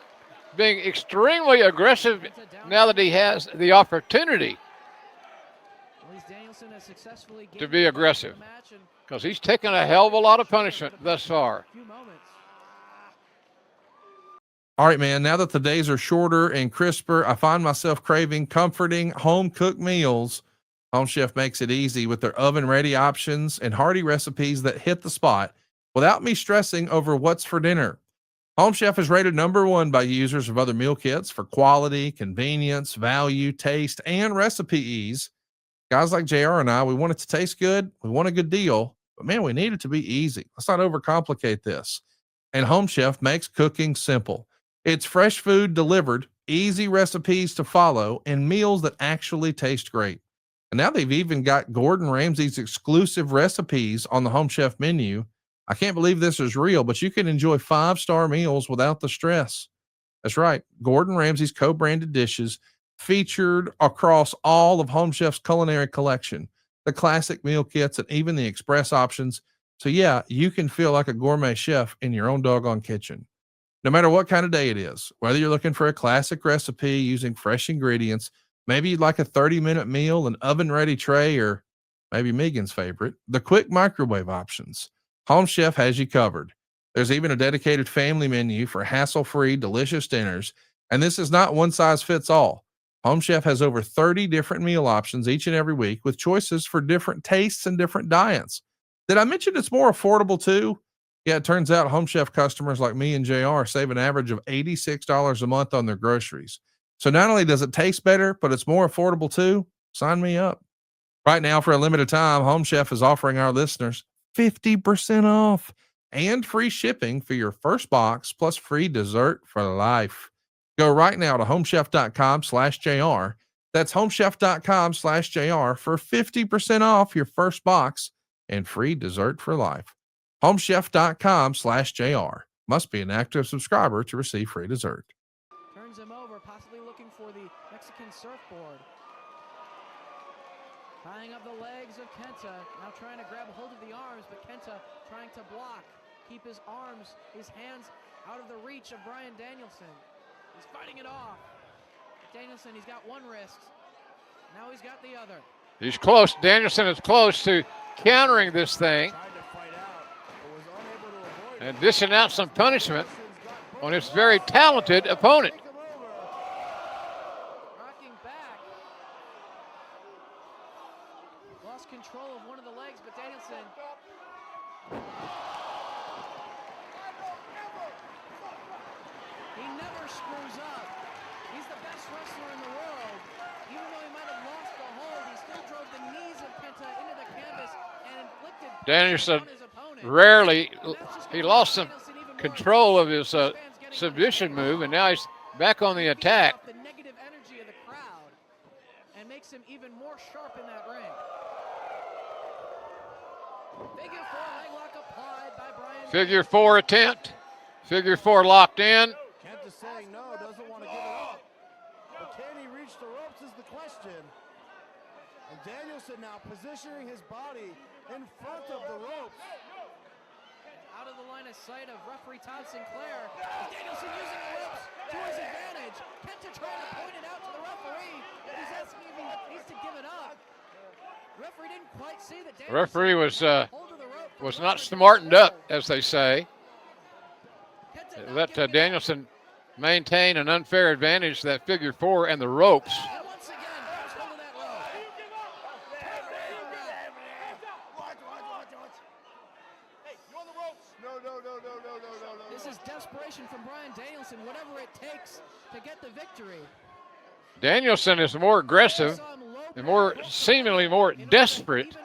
Speaker 3: being extremely aggressive now that he has the opportunity
Speaker 5: Danielson has successfully
Speaker 3: to be aggressive,
Speaker 5: match in
Speaker 3: because he's taken a hell of a lot of punishment thus far.
Speaker 5: a few moments.
Speaker 2: All right, man. Now that the days are shorter and crisper, I find myself craving comforting home cooked meals. Home Chef makes it easy with their oven ready options and hearty recipes that hit the spot without me stressing over what's for dinner. Home Chef is rated #1 by users of other meal kits for quality, convenience, value, taste, and recipe ease. Guys like JR and I, we want it to taste good. We want a good deal, but man, we need it to be easy. Let's not overcomplicate this. And Home Chef makes cooking simple. It's fresh food delivered, easy recipes to follow, and meals that actually taste great. And now they've even got Gordon Ramsay's exclusive recipes on the Home Chef menu. I can't believe this is real, but you can enjoy 5-star meals without the stress. That's right. Gordon Ramsay's co-branded dishes featured across all of Home Chef's culinary collection, the classic meal kits, and even the express options. So yeah, you can feel like a gourmet chef in your own doggone kitchen. No matter what kind of day it is, whether you're looking for a classic recipe using fresh ingredients, maybe you'd like a 30-minute meal, an oven-ready tray, or maybe Megan's favorite, the quick microwave options, Home Chef has you covered. There's even a dedicated family menu for hassle-free, delicious dinners, and this is not one size fits all. Home Chef has over 30 different meal options each and every week with choices for different tastes and different diets. Did I mention it's more affordable too? Yeah, it turns out Home Chef customers like me and JR save an average of $86 a month on their groceries. So not only does it taste better, but it's more affordable too. Sign me up. Right now, for a limited time, Home Chef is offering our listeners 50% off and free shipping for your first box plus free dessert for life. Go right now to homechef.com/JR. That's homechef.com/JR for 50% off your first box and free dessert for life. Homechef.com/JR. Must be an active subscriber to receive free dessert.
Speaker 5: Turns him over, possibly looking for the Mexican surfboard. Tying up the legs of Kenta, now trying to grab hold of the arms, but Kenta trying to block, keep his arms, his hands out of the reach of Bryan Danielson. He's fighting it off. Danielson, he's got one wrist. Now he's got the other.
Speaker 3: He's close. Danielson is close to countering this thing and dishing out some punishment on his very talented opponent.
Speaker 5: Rocking back. Lost control of one of the legs, but Danielson. He never screws up. He's the best wrestler in the world. Even though he might have lost the hold, he still drove the knees of Kenta into the canvas and inflicted
Speaker 3: Danielson
Speaker 5: on his opponent.
Speaker 3: rarely, he lost some control of his submission move, and now he's back on the attack.
Speaker 5: The negative energy of the crowd and makes him even more sharp in that ring. Figure 4 leg lock applied by Bryan.
Speaker 3: Figure 4 attempt. Figure 4 locked in.
Speaker 4: Kenta saying no, doesn't want to give it up. But can he reach the ropes is the question. And Danielson now positioning his body in front of the ropes.
Speaker 5: Out of the line of sight of referee Todd Sinclair. Danielson using the ropes to his advantage. Kenta trying to point it out to the referee. He's asking if he needs to give it up. Referee didn't quite see that.
Speaker 3: Referee was not smartened up, as they say. Let Danielson maintain an unfair advantage, that figure 4 and the ropes.
Speaker 5: And once again, grabs hold of that rope. This is desperation from Bryan Danielson, whatever it takes to get the victory.
Speaker 3: Danielson is more aggressive and seemingly more desperate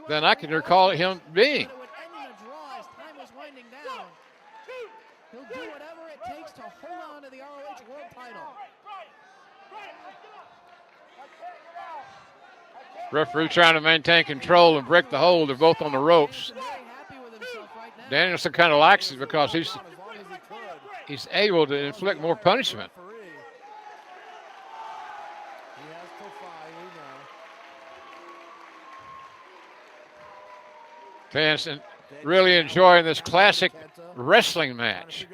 Speaker 3: than I can recall him being.
Speaker 5: He'll do whatever it takes to hold on to the ROH World title.
Speaker 3: Referee trying to maintain control and break the hold. They're both on the ropes. Danielson kind of likes it because he's able to inflict more punishment. Fans really enjoying this classic wrestling match.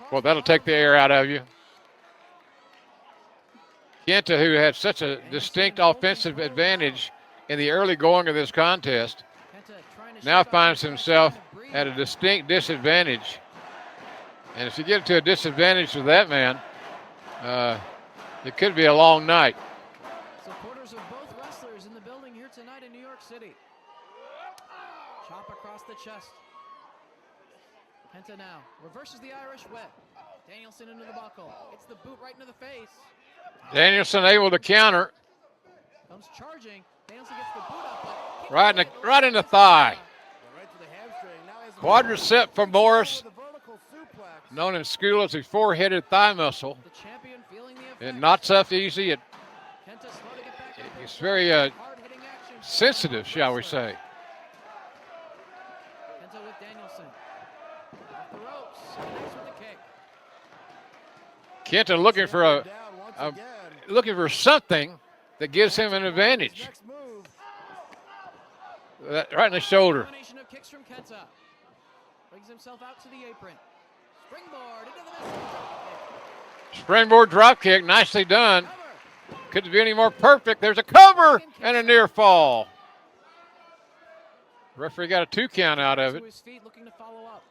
Speaker 3: Well, that'll take the air out of you. Kenta, who had such a distinct offensive advantage in the early going of this contest, now finds himself at a distinct disadvantage. And if you get to a disadvantage with that man, it could be a long night.
Speaker 5: Supporters of both wrestlers in the building here tonight in New York City. Chop across the chest. Kenta now reverses the Irish whip. Danielson into the buckle. It's the boot right into the face.
Speaker 3: Danielson able to counter.
Speaker 5: Comes charging. Danielson gets the boot up.
Speaker 3: Right in the thigh.
Speaker 4: Right to the hamstring. Now he has a
Speaker 3: Quadricep femoris,
Speaker 4: the vertical suplex.
Speaker 3: known in school as the four-headed thigh muscle.
Speaker 5: The champion feeling the effect.
Speaker 3: It knots up easy.
Speaker 5: Kenta slow to get back in the
Speaker 3: It's
Speaker 5: picture.
Speaker 3: very
Speaker 5: Hard-hitting action.
Speaker 3: sensitive, shall we say.
Speaker 5: Kenta with Danielson. Off the ropes. Connects with the kick.
Speaker 3: Kenta looking for
Speaker 4: Down once again.
Speaker 3: looking for something that gives him an advantage.
Speaker 4: Next move.
Speaker 3: Right in the shoulder.
Speaker 5: Combination of kicks from Kenta. Brings himself out to the apron. Springboard into the miss.
Speaker 3: Springboard drop kick, nicely done. Could it be any more perfect? There's a cover and a near fall. Referee got a 2 count out of
Speaker 5: To
Speaker 3: it.
Speaker 5: his feet, looking to follow up.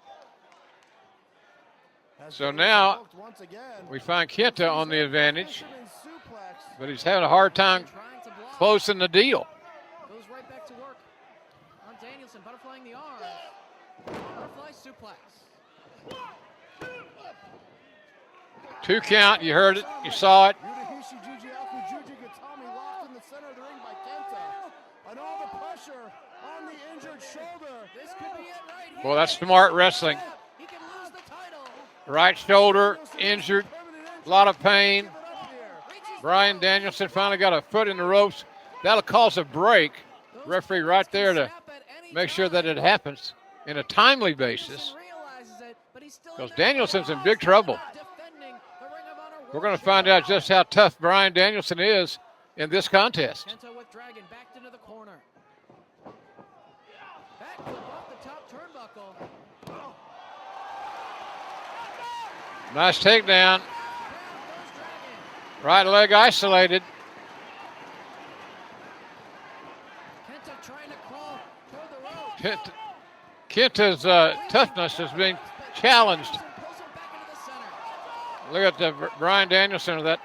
Speaker 3: So now
Speaker 4: Once again.
Speaker 3: we find Kenta on the advantage,
Speaker 4: Fisherman suplex.
Speaker 3: but he's having a hard time
Speaker 5: Trying to block.
Speaker 3: closing the deal.
Speaker 5: Goes right back to work on Danielson, butterflying the arm. Butterfly suplex.
Speaker 3: 2 count, you heard it, you saw it.
Speaker 4: Yudahishi Jujiaku Juji Gatami locked in the center of the ring by Kenta. And all the pressure on the injured shoulder.
Speaker 5: This could be it right here.
Speaker 3: Well, that's smart wrestling.
Speaker 5: He can lose the title.
Speaker 3: Right shoulder injured, a lot of pain.
Speaker 4: Give it up here.
Speaker 5: Reaches
Speaker 3: Bryan Danielson finally got a foot in the ropes. That'll cause a break. Referee right there to make sure that it happens in a timely basis, because Danielson's in big trouble. We're going to find out just how tough Bryan Danielson is in this contest.
Speaker 5: Kenta with Dragon backed into the corner. Back flip off the top turnbuckle.
Speaker 3: Nice takedown.
Speaker 5: Down goes Dragon.
Speaker 3: Right leg isolated.
Speaker 5: Kenta trying to crawl toward the rope.
Speaker 3: Kenta's toughness is being challenged.
Speaker 5: Pulls him back into the center.
Speaker 3: Look at the Bryan Danielson with that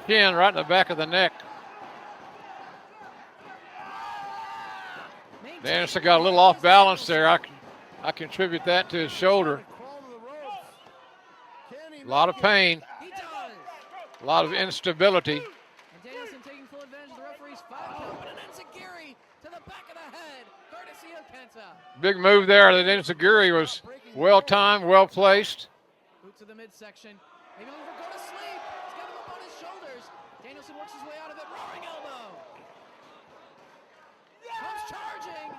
Speaker 3: shin right in the back of the neck. Danielson got a little off balance there. I contribute that to his shoulder.
Speaker 4: Crawl to the ropes. Can he
Speaker 3: A lot of pain,
Speaker 5: He does.
Speaker 3: a lot of instability.
Speaker 5: And Danielson taking full advantage of the referee's 5 count, but an enziguri to the back of the head, courtesy of Kenta.
Speaker 3: Big move there. The enziguri was well timed, well placed.
Speaker 5: Boot to the midsection. Maybe looking for go to sleep. He's got him up on his shoulders. Danielson works his way out of it. Roaring elbow. Comes charging.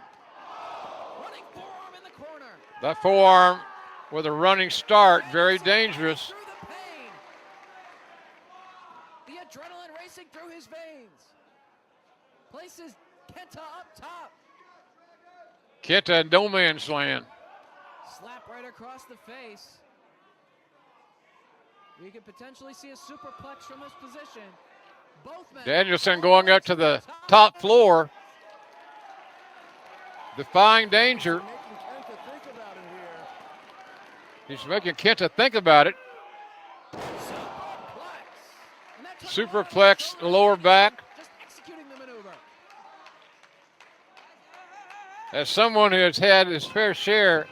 Speaker 5: Running forearm in the corner.
Speaker 3: That forearm with a running start, very dangerous.
Speaker 5: Through the pain. The adrenaline racing through his veins. Places Kenta up top.
Speaker 3: Kenta in no man's land.
Speaker 5: Slap right across the face. You could potentially see a superplex from this position. Both men.
Speaker 3: Danielson going up to the top floor, defying danger.
Speaker 4: making Kenta think about it here?
Speaker 3: He's making Kenta think about it.
Speaker 5: Superplex. And that took
Speaker 3: Superplex, the lower back.
Speaker 5: Just executing the maneuver.
Speaker 3: As someone who has had his fair share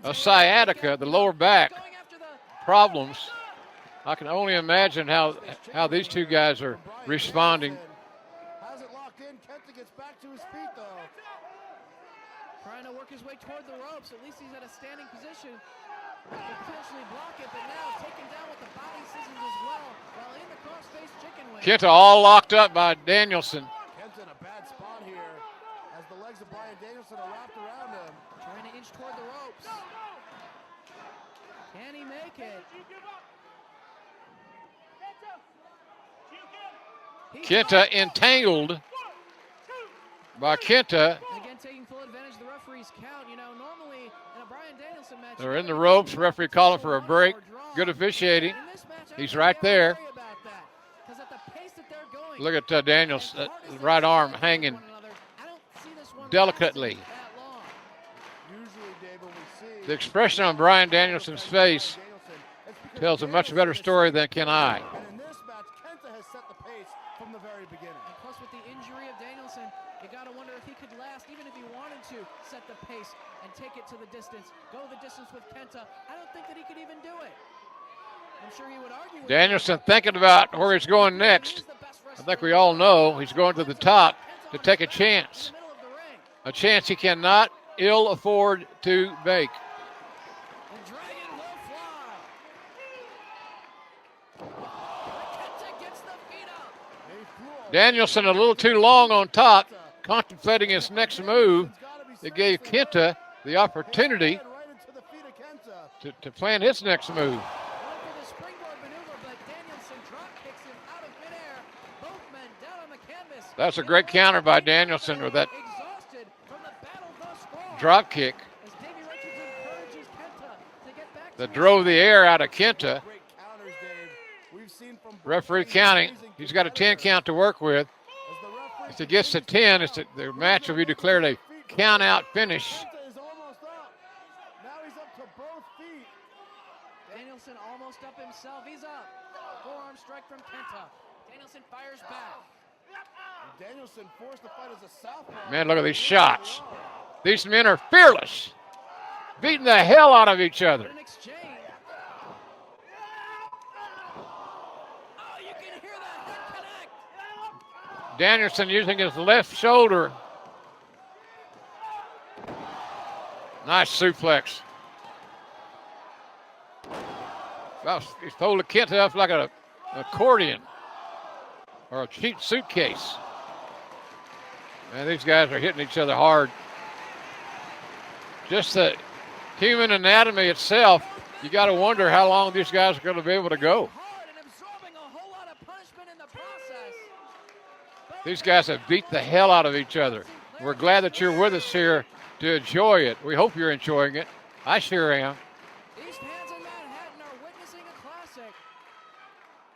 Speaker 3: of sciatica, the lower back
Speaker 5: Going after the
Speaker 3: problems, I can only imagine how these two guys are responding.
Speaker 4: Has it locked in. Kenta gets back to his feet though.
Speaker 5: trying to work his way toward the ropes. At least he's at a standing position. Could potentially block it, but now taken down with the body scissors as well. While in the crossface chicken wing.
Speaker 3: Kenta all locked up by Danielson.
Speaker 4: Kenta in a bad spot here as the legs of Bryan Danielson are wrapped around him.
Speaker 5: Trying to inch toward the ropes. Can he make it? He
Speaker 3: Kenta
Speaker 5: does.
Speaker 3: entangled by Kenta.
Speaker 5: And again, taking full advantage of the referee's count. You know, normally in a Bryan Danielson match,
Speaker 3: They're in the ropes. Referee calling for a break. Good officiating.
Speaker 5: in this match, I
Speaker 3: He's
Speaker 5: don't
Speaker 3: right
Speaker 5: think I
Speaker 3: there.
Speaker 5: worry about that, 'cause at the
Speaker 3: Look at Daniels' right arm hanging delicately.
Speaker 4: Usually, Dave, when we see
Speaker 3: The expression on Bryan Danielson's face tells a much better story than can I.
Speaker 4: And in this match, Kenta has set the pace from the very beginning.
Speaker 5: And plus, with the injury of Danielson, you got to wonder if he could last, even if he wanted to set the pace and take it to the distance, go the distance with Kenta. I don't think that he could even do it. I'm sure he would argue with
Speaker 3: Danielson thinking about where he's going next. I think we all know he's going to the top to take a chance. A chance he cannot ill afford to make.
Speaker 5: The dragon will fly. Kenta gets the feet up.
Speaker 3: Danielson a little too long on top, contemplating his next move. That gave Kenta the opportunity
Speaker 4: Right into the feet of Kenta.
Speaker 3: to plan his next move.
Speaker 5: Going for the springboard maneuver, but Danielson drop kicks him out of midair. Both men down on the canvas.
Speaker 3: That's a great counter by Danielson with that
Speaker 5: Exhausted from the battle thus far.
Speaker 3: drop kick
Speaker 5: As Davey Richards encourages Kenta to get back
Speaker 3: that
Speaker 5: to
Speaker 3: drove the air out of Kenta.
Speaker 4: Great counters, Dave. We've seen from
Speaker 3: Referee counting. He's got a 10 count to work with. If he gets to 10, the match will be declared a count out finish.
Speaker 4: Kenta is almost up. Now he's up to both feet.
Speaker 5: Danielson almost up himself. He's up. Forearm strike from Kenta. Danielson fires back.
Speaker 4: Danielson forced to fight as a southpaw.
Speaker 3: Man, look at these shots. These men are fearless, beating the hell out of each other.
Speaker 5: An exchange. Oh, you can hear that head connect.
Speaker 3: Danielson using his left shoulder. Nice suplex. Well, he's folded Kenta up like an accordion or a cheap suitcase. Man, these guys are hitting each other hard. Just the human anatomy itself, you got to wonder how long these guys are going to be able to go.
Speaker 5: Hard and absorbing a whole lot of punishment in the process.
Speaker 3: These guys have beat the hell out of each other. We're glad that you're with us here to enjoy it. We hope you're enjoying it. I sure am.
Speaker 5: These fans in Manhattan are witnessing a classic.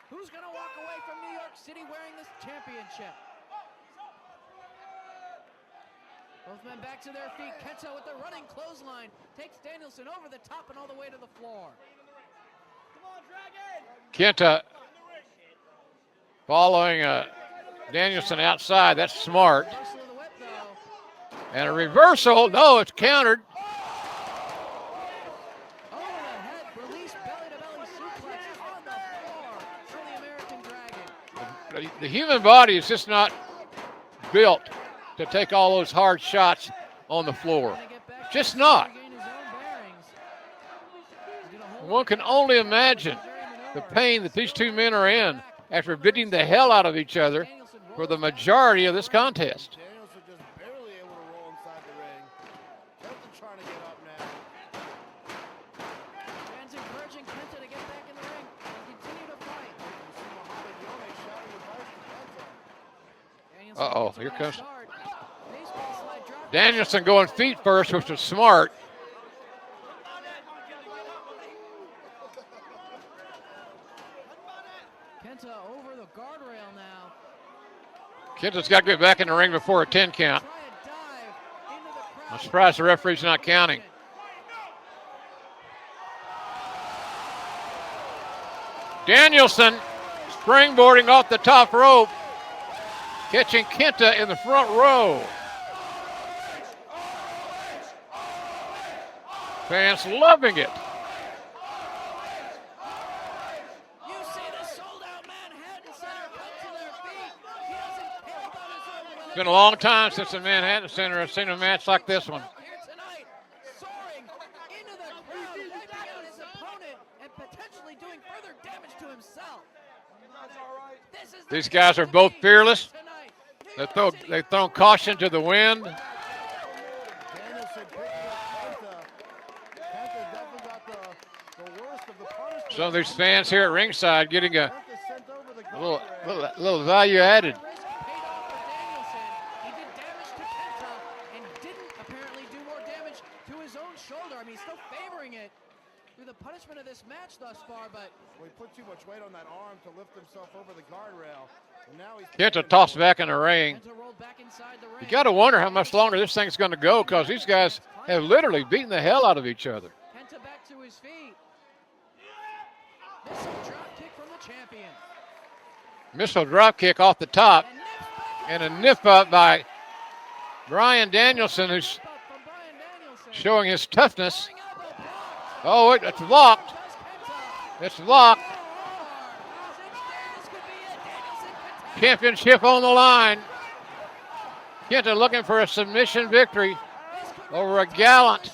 Speaker 5: Who's going to walk away from New York City wearing this championship? Both men back to their feet. Kenta with the running clothesline takes Danielson over the top and all the way to the floor.
Speaker 3: Kenta following Danielson outside. That's smart.
Speaker 5: Reversal of the whip, though.
Speaker 3: And a reversal. No, it's countered.
Speaker 5: Over the head, release belly-to-belly suplex on the floor for the American Dragon.
Speaker 3: The human body is just not built to take all those hard shots on the floor.
Speaker 5: Trying to get back to
Speaker 3: Just
Speaker 5: the
Speaker 3: not.
Speaker 5: regain his own bearings. He's gonna hold
Speaker 3: One can only imagine the pain that these two men are in after beating the hell out of each other
Speaker 5: Danielson
Speaker 3: for the majority of this contest.
Speaker 4: Danielson just barely able to roll inside the ring. Kenta trying to get up now.
Speaker 5: fans encouraging Kenta to get back in the ring and continue to fight.
Speaker 4: You see Muhammad Yone shouting advice to Kenta.
Speaker 5: Danielson
Speaker 3: Uh-oh,
Speaker 5: gets a
Speaker 3: here
Speaker 5: nice
Speaker 3: comes-
Speaker 5: start. Baseball slide drop.
Speaker 3: Danielson going feet first, which was smart.
Speaker 5: Kenta over the guardrail now.
Speaker 3: Kenta's got to get back in the ring before a 10 count.
Speaker 5: Try a dive into the crowd.
Speaker 3: I'm surprised the referee's not counting. Danielson springboarding off the top rope, catching Kenta in the front row. Fans loving it.
Speaker 5: You see the sold-out Manhattan Center come to their feet. He doesn't care about his own
Speaker 3: It's been a long time since the Manhattan Center has seen a match like this one.
Speaker 5: here tonight, soaring into the crowd, wiping out his opponent and potentially doing further damage to himself. This is the
Speaker 3: These guys are both fearless.
Speaker 5: tonight.
Speaker 3: They throw caution to the wind.
Speaker 4: Danielson picking up Kenta. Kenta definitely got the worst of the punishment.
Speaker 3: Some of these fans here at ringside getting a
Speaker 4: Kenta sent over the
Speaker 3: little value added.
Speaker 5: Risk paid off for Danielson. He did damage to Kenta and didn't apparently do more damage to his own shoulder. I mean, he's still favoring it through the punishment of this match thus far, but
Speaker 4: Well, he put too much weight on that arm to lift himself over the guardrail.
Speaker 3: Kenta tossed back in the ring. You got to wonder how much longer this thing's going to go because these guys have literally beaten the hell out of each other.
Speaker 5: Kenta back to his feet. Missile drop kick from the champion.
Speaker 3: Missile drop kick off the top. And a nip up by Bryan Danielson, who's showing his toughness. Oh, it's locked. It's locked. Championship on the line. Kenta looking for a submission victory over a gallant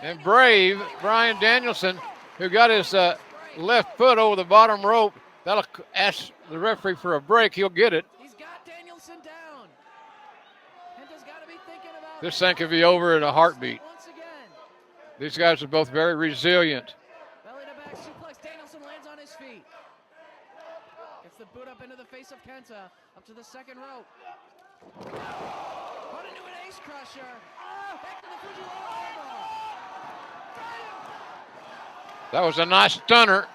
Speaker 3: and brave Bryan Danielson, who got his left foot over the bottom rope. That'll ask the referee for a break. He'll get it.
Speaker 5: He's got Danielson down. Kenta's got to be thinking about
Speaker 3: this thing could be over in a heartbeat.
Speaker 5: once again.
Speaker 3: These guys are both very resilient.
Speaker 5: Belly to back suplex. Danielson lands on his feet. Gets the boot up into the face of Kenta. Up to the second rope. Put into an ace crusher. Back to the Fujiwara elbow.
Speaker 3: That was a nice stunner.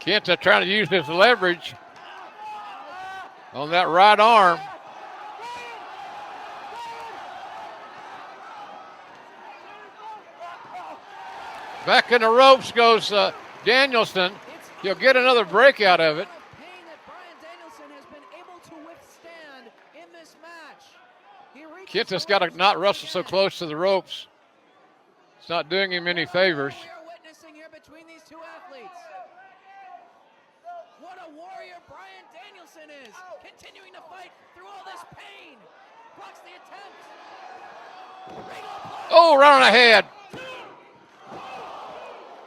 Speaker 3: Kenta trying to use his leverage on that right arm. Back in the ropes goes Danielson. He'll get another break out of it.
Speaker 5: Pain that Bryan Danielson has been able to withstand in this match. He reaches
Speaker 3: Kenta's got to not wrestle so close to the ropes. It's not doing him any favors.
Speaker 5: We are witnessing here between these two athletes. What a warrior Bryan Danielson is, continuing to fight through all this pain. Blocks the attempt.
Speaker 3: Oh, right on the head.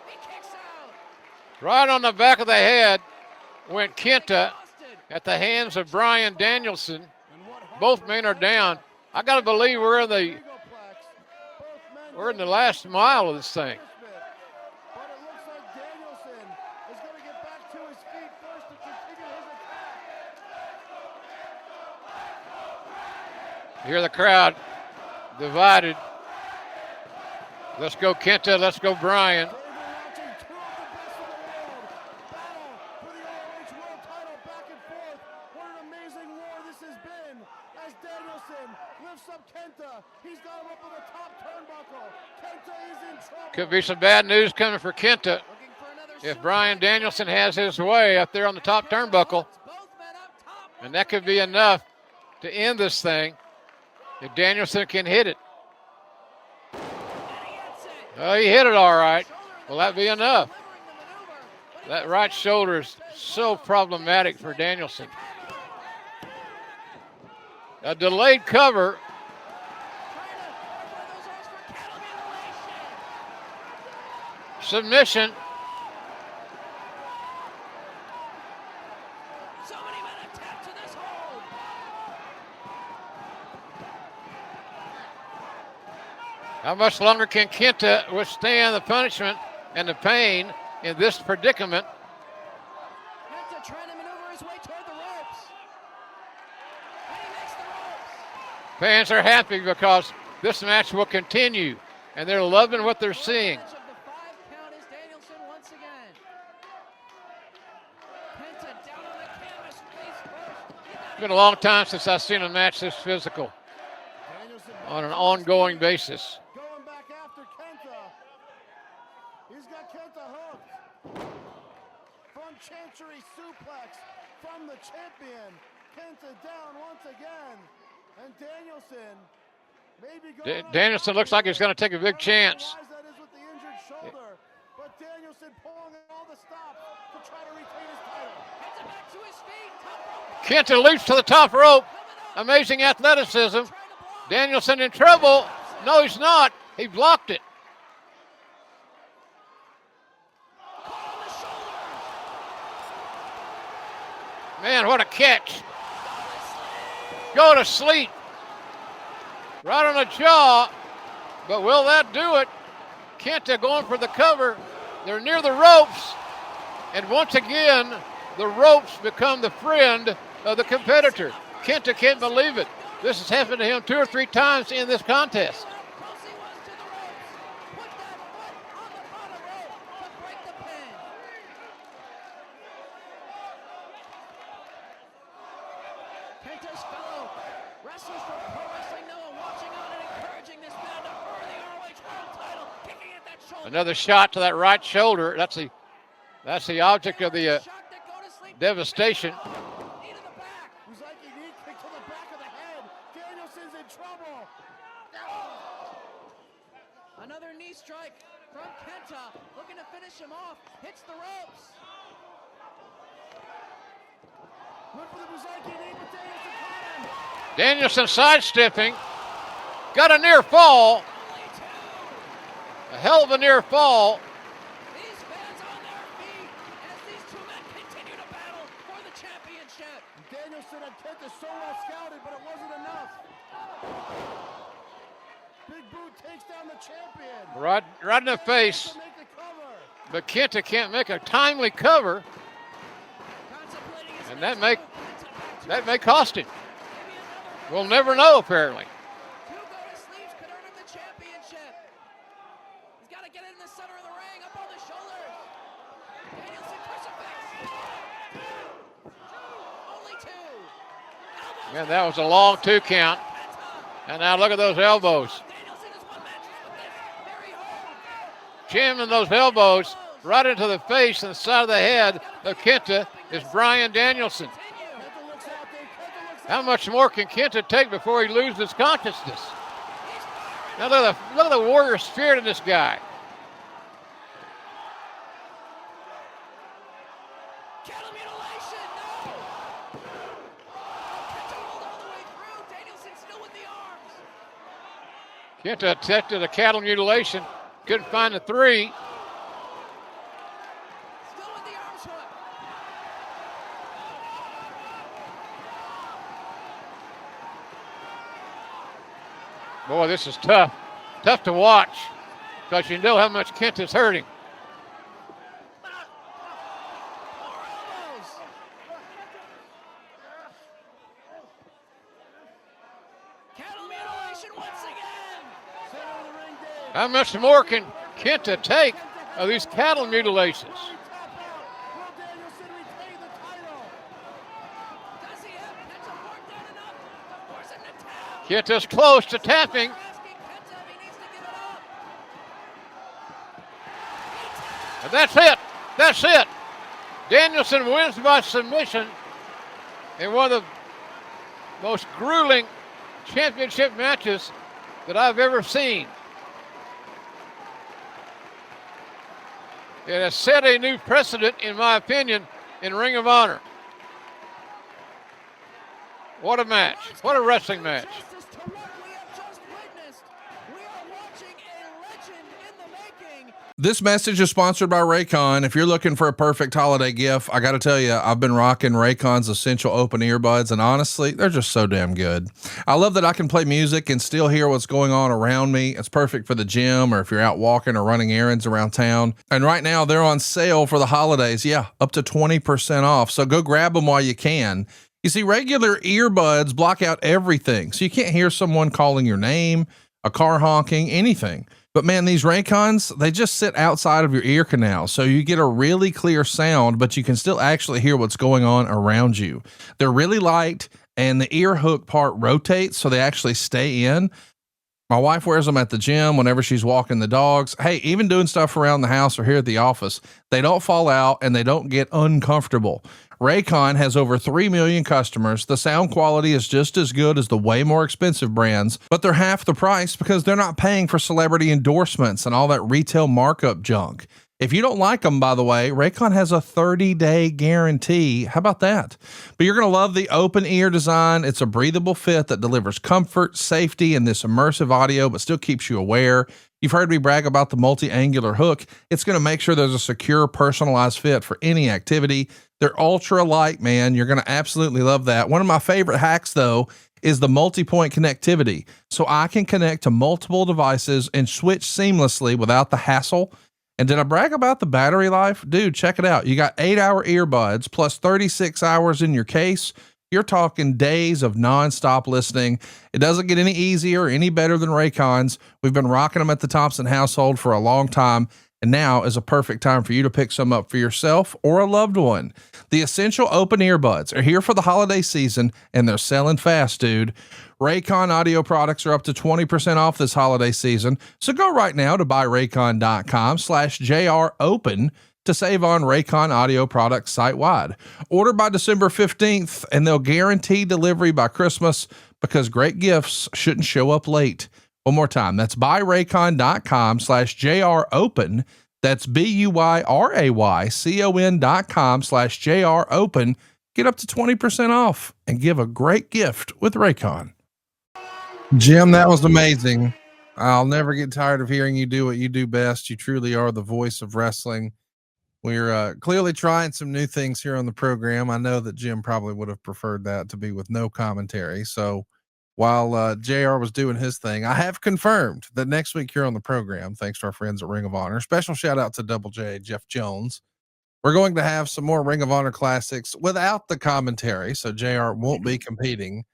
Speaker 5: He kicks out.
Speaker 3: Right on the back of the head went Kenta at the hands of Bryan Danielson. Both men are down. I got to believe we're in the last mile of this thing.
Speaker 4: But it looks like Danielson is going to get back to his feet first to continue his attack.
Speaker 3: You hear the crowd divided. Let's go Kenta, let's go Bryan.
Speaker 4: We're watching two of the best in the world battle for the ROH World title back and forth. What an amazing war this has been as Danielson lifts up Kenta. He's got him up on the top turnbuckle. Kenta is in trouble.
Speaker 3: Could be some bad news coming for Kenta
Speaker 5: Looking for another
Speaker 3: if Bryan Danielson has his way up there on the top turnbuckle.
Speaker 5: both men up top.
Speaker 3: And that could be enough to end this thing if Danielson can hit it. Oh, he hit it all right. Will that be enough? That right shoulder is so problematic for Danielson. A delayed cover. Submission.
Speaker 5: So many men attached to this hold.
Speaker 3: How much longer can Kenta withstand the punishment and the pain in this predicament?
Speaker 5: Kenta trying to maneuver his way toward the ropes. And he makes the ropes.
Speaker 3: Fans are happy because this match will continue, and they're loving what they're seeing.
Speaker 5: Edge of the 5 count is Danielson once again. Kenta down on the canvas, face first.
Speaker 3: It's been a long time since I've seen a match this physical
Speaker 4: Danielson
Speaker 3: on an ongoing basis.
Speaker 4: going back after Kenta. He's got Kenta hooked. Front chancery suplex from the champion. Kenta down once again. And Danielson maybe going
Speaker 3: Danielson looks like he's going to take a big chance.
Speaker 4: That is with the injured shoulder. But Danielson pulling all the stops to try to retain his title.
Speaker 5: Kenta back to his feet. Top rope.
Speaker 3: Kenta leaps to the top rope. Amazing athleticism. Danielson in trouble. No, he's not. He blocked it. Man, what a catch. Go to sleep. Right on the jaw. But will that do it? Kenta going for the cover. They're near the ropes. And once again, the ropes become the friend of the competitor. Kenta can't believe it. This has happened to him 2 or 3 times in this contest.
Speaker 5: Close he was to the ropes. Put that
Speaker 3: Another shot to that right shoulder. That's the object of the devastation.
Speaker 4: Knee to the back. Buzaki knee kick to the back of the head. Danielson's in trouble.
Speaker 5: Another knee strike from Kenta, looking to finish him off. Hits the ropes.
Speaker 4: Went for the Buzaki knee, but Danielson caught him.
Speaker 3: Danielson sidestepping. Got a near fall. A hell of a near fall.
Speaker 5: These fans on their feet as these two men continue to battle for the championship.
Speaker 4: Danielson and Kenta so well scouted, but it wasn't enough. Big boot takes down the champion.
Speaker 3: Right in the face.
Speaker 4: To make the cover.
Speaker 3: But Kenta can't make a timely cover,
Speaker 5: Contemplating his
Speaker 3: and
Speaker 5: next
Speaker 3: that may
Speaker 5: move. Kenta back to
Speaker 3: that may cost him. We'll never know, apparently.
Speaker 5: Two go-to-sleeps could earn him the championship. He's got to get it in the center of the ring, up on the shoulders. Danielson crucifix. Only two. Elbows.
Speaker 3: Man, that was a long 2 count. And now look at those elbows.
Speaker 5: Danielson is one match with this very hard.
Speaker 3: Jamming those elbows right into the face and side of the head of Kenta is Bryan Danielson.
Speaker 4: Kenta looks out there. Kenta looks
Speaker 3: How much more can Kenta take before he loses consciousness? Now look at the warrior spirit in this guy.
Speaker 5: Cattle mutilation, no! Kenta rolled all the way through. Danielson still with the arms.
Speaker 3: Kenta attempted a cattle mutilation. Couldn't find the 3.
Speaker 5: Still with the arms hook.
Speaker 3: Boy, this is tough. Tough to watch because you know how much Kenta's hurting.
Speaker 5: More elbows. Cattle mutilation once again.
Speaker 4: center of the ring, Dave.
Speaker 3: How much more can Kenta take of these cattle mutilations?
Speaker 4: Tap out. Will Danielson retain the title?
Speaker 5: Does he have Kenta worked out enough to force him to tap?
Speaker 3: Kenta's close to tapping.
Speaker 5: Asking Kenta if he needs to give it up.
Speaker 3: And that's it. That's it. Danielson wins by submission in one of the most grueling championship matches that I've ever seen. It has set a new precedent, in my opinion, in Ring of Honor. What a match. What a wrestling match.
Speaker 5: Justice to what we have just witnessed. We are watching a legend in the making.
Speaker 2: This message is sponsored by Raycon. If you're looking for a perfect holiday gift, I got to tell you, I've been rocking Raycon's Essential Open Earbuds, and honestly, they're just so damn good. I love that I can play music and still hear what's going on around me. It's perfect for the gym or if you're out walking or running errands around town. And right now, they're on sale for the holidays. Yeah, up to 20% off. So go grab them while you can. You see, regular earbuds block out everything, so you can't hear someone calling your name, a car honking, anything. But man, these Raycons, they just sit outside of your ear canal, so you get a really clear sound, but you can still actually hear what's going on around you. They're really light, and the ear hook part rotates, so they actually stay in. My wife wears them at the gym whenever she's walking the dogs. Hey, even doing stuff around the house or here at the office, they don't fall out and they don't get uncomfortable. Raycon has over 3 million customers. The sound quality is just as good as the way more expensive brands, but they're half the price because they're not paying for celebrity endorsements and all that retail markup junk. If you don't like them, by the way, Raycon has a 30-day guarantee. How about that? But you're going to love the open ear design. It's a breathable fit that delivers comfort, safety, and this immersive audio, but still keeps you aware. You've heard me brag about the multi-angular hook. It's going to make sure there's a secure, personalized fit for any activity. They're ultra light, man. You're going to absolutely love that. One of my favorite hacks, though, is the multi-point connectivity. So I can connect to multiple devices and switch seamlessly without the hassle. And did I brag about the battery life? Dude, check it out. You got 8-hour earbuds plus 36 hours in your case. You're talking days of nonstop listening. It doesn't get any easier or any better than Raycons. We've been rocking them at the Thompson household for a long time. And now is a perfect time for you to pick some up for yourself or a loved one. The Essential Open Earbuds are here for the holiday season, and they're selling fast, dude. Raycon audio products are up to 20% off this holiday season. So go right now to buyraycon.com/JROpen to save on Raycon audio products site-wide. Order by December 15th, and they'll guarantee delivery by Christmas, because great gifts shouldn't show up late. One more time, that's buyraycon.com/JROpen. That's BUYRAYCON.com/JROpen. Get up to 20% off and give a great gift with Raycon. Jim, that was amazing. I'll never get tired of hearing you do what you do best. You truly are the voice of wrestling. We're clearly trying some new things here on the program. I know that Jim probably would have preferred that to be with no commentary. So while JR was doing his thing, I have confirmed that next week here on the program, thanks to our friends at Ring of Honor, special shout out to Double J, Jeff Jones. We're going to have some more Ring of Honor classics without the commentary. So JR won't be competing.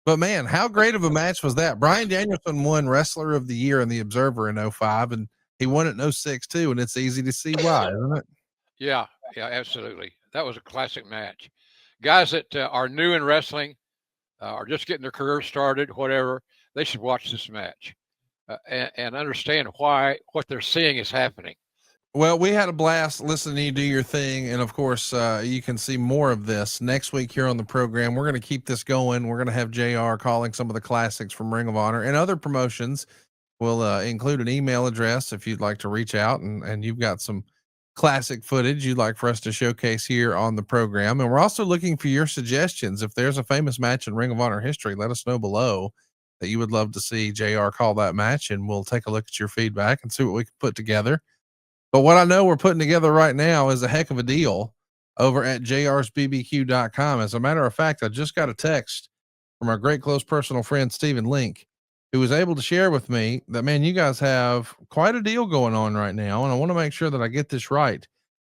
Speaker 2: But man, how great of a match was that? Bryan Danielson won Wrestler of the Year in the Observer in 05, and he won it in 06 too. And it's easy to see why, isn't it?
Speaker 3: Yeah, absolutely. That was a classic match. Guys that are new in wrestling, are just getting their career started, whatever, they should watch this match and understand why what they're seeing is happening.
Speaker 2: Well, we had a blast listening to you do your thing. And of course, you can see more of this next week here on the program. We're going to keep this going. We're going to have JR calling some of the classics from Ring of Honor and other promotions. We'll include an email address if you'd like to reach out and you've got some classic footage you'd like for us to showcase here on the program. And we're also looking for your suggestions. If there's a famous match in Ring of Honor history, let us know below that you would love to see JR call that match, and we'll take a look at your feedback and see what we can put together. But what I know we're putting together right now is a heck of a deal over at JRsBBQ.com. As a matter of fact, I just got a text from our great close personal friend, Stephen Link, who was able to share with me that, man, you guys have quite a deal going on right now. And I want to make sure that I get this right.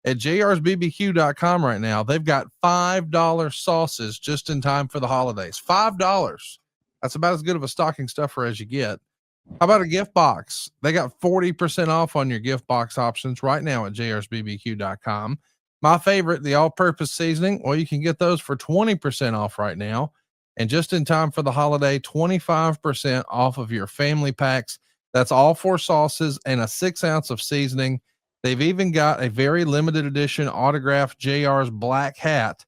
Speaker 2: At JRsBBQ.com right now, they've got $5 sauces just in time for the holidays. $5. That's about as good of a stocking stuffer as you get. How about a gift box? They got 40% off on your gift box options right now at JRsBBQ.com. My favorite, the all-purpose seasoning. Well, you can get those for 20% off right now. And just in time for the holiday, 25% off of your family packs. That's all 4 sauces and a 6 ounce of seasoning. They've even got a very limited edition autographed JR's black hat.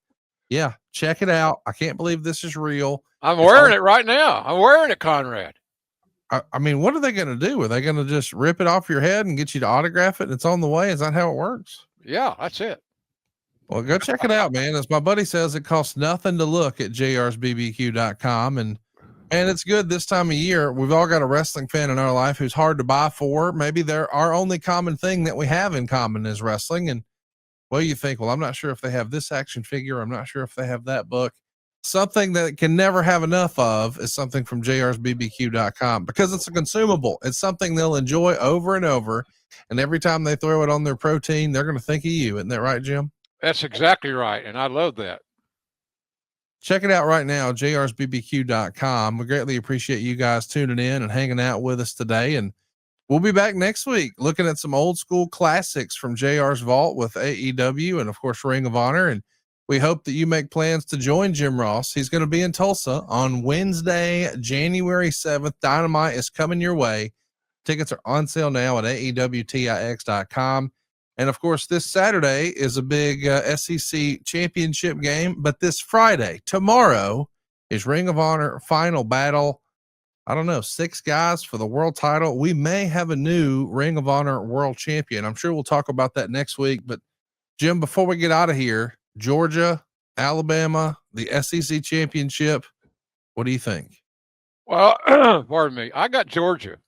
Speaker 2: Yeah, check it out. I can't believe this is real.
Speaker 3: I'm wearing it right now. I'm wearing it, Conrad.
Speaker 2: I mean, what are they going to do? Are they going to just rip it off your head and get you to autograph it? It's on the way. Is that how it works?
Speaker 3: Yeah, that's it.
Speaker 2: Well, go check it out, man. As my buddy says, it costs nothing to look at JRsBBQ.com. And it's good this time of year. We've all got a wrestling fan in our life who's hard to buy for. Maybe they're our only common thing that we have in common is wrestling. And well, you think, well, I'm not sure if they have this action figure. I'm not sure if they have that book. Something that can never have enough of is something from JRsBBQ.com, because it's a consumable. It's something they'll enjoy over and over. And every time they throw it on their protein, they're going to think of you. Isn't that right, Jim?
Speaker 3: That's exactly right. And I love that.
Speaker 2: Check it out right now, JRsBBQ.com. We greatly appreciate you guys tuning in and hanging out with us today. And we'll be back next week looking at some old school classics from JR's vault with AEW and, of course, Ring of Honor. And we hope that you make plans to join Jim Ross. He's going to be in Tulsa on Wednesday, January 7th. Dynamite is coming your way. Tickets are on sale now at AEWTIX.com. And of course, this Saturday is a big SEC championship game. But this Friday, tomorrow, is Ring of Honor Final Battle. I don't know, 6 guys for the world title. We may have a new Ring of Honor world champion. I'm sure we'll talk about that next week. But Jim, before we get out of here, Georgia, Alabama, the SEC championship. What do you think?
Speaker 3: Well, pardon me. I got Georgia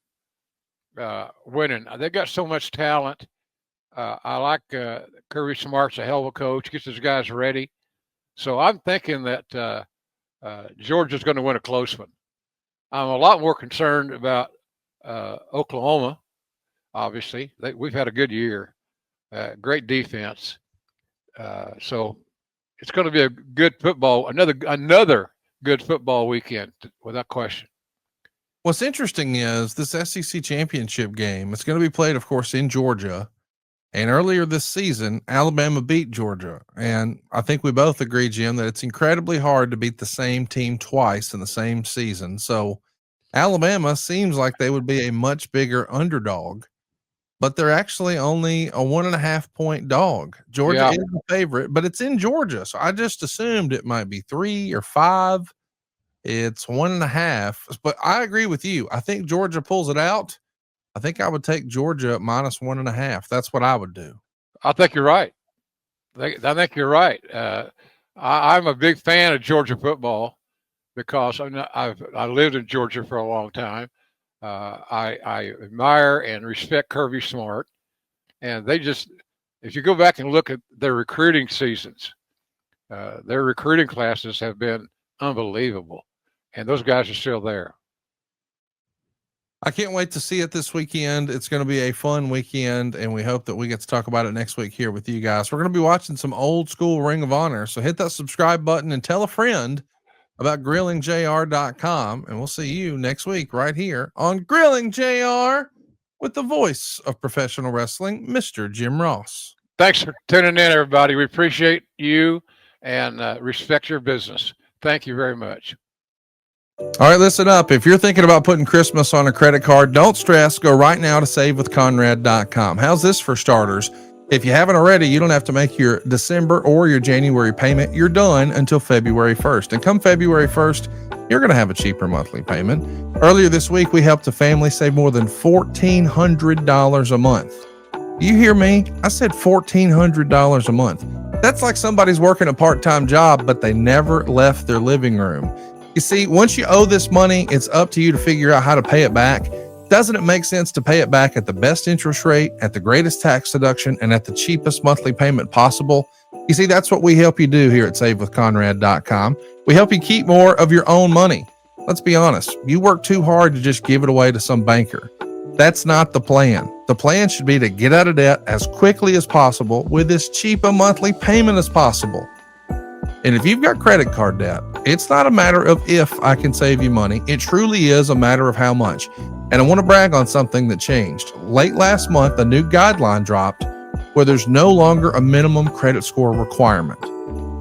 Speaker 3: winning. They got so much talent. I like Kirby Smart's a hell of a coach, gets his guys ready. So I'm thinking that Georgia's going to win a close one. I'm a lot more concerned about Oklahoma. Obviously, we've had a good year, great defense. So it's going to be a good football, another good football weekend without question.
Speaker 2: What's interesting is this SEC championship game. It's going to be played, of course, in Georgia. And earlier this season, Alabama beat Georgia. And I think we both agree, Jim, that it's incredibly hard to beat the same team twice in the same season. So Alabama seems like they would be a much bigger underdog, but they're actually only a 1.5 point dog. Georgia is the favorite, but it's in Georgia. So I just assumed it might be 3 or 5. It's 1.5, but I agree with you. I think Georgia pulls it out. I think I would take Georgia at -1.5. That's what I would do.
Speaker 3: I think you're right. I think you're right. I'm a big fan of Georgia football because I lived in Georgia for a long time. I admire and respect Kirby Smart, and if you go back and look at their recruiting seasons, their recruiting classes have been unbelievable, and those guys are still there.
Speaker 2: I can't wait to see it this weekend. It's going to be a fun weekend, and we hope that we get to talk about it next week here with you guys. We're going to be watching some old school Ring of Honor, so hit that subscribe button and tell a friend about grillingjr.com, and we'll see you next week right here on Grilling JR with the voice of professional wrestling, Mr. Jim Ross.
Speaker 3: Thanks for tuning in, everybody. We appreciate you and respect your business. Thank you very much.
Speaker 2: All right, listen up. If you're thinking about putting Christmas on a credit card, don't stress. Go right now to savewithconrad.com. How's this for starters? If you haven't already, you don't have to make your December or your January payment. You're done until February 1st. And come February 1st, you're going to have a cheaper monthly payment. Earlier this week, we helped a family save more than $1,400 a month. You hear me? I said $1,400 a month. That's like somebody's working a part-time job, but they never left their living room. You see, once you owe this money, it's up to you to figure out how to pay it back. Doesn't it make sense to pay it back at the best interest rate, at the greatest tax deduction, and at the cheapest monthly payment possible? You see, that's what we help you do here at savewithconrad.com. We help you keep more of your own money. Let's be honest, you work too hard to just give it away to some banker. That's not the plan. The plan should be to get out of debt as quickly as possible with as cheap a monthly payment as possible. And if you've got credit card debt, it's not a matter of if I can save you money. It truly is a matter of how much. And I want to brag on something that changed. Late last month, a new guideline dropped where there's no longer a minimum credit score requirement.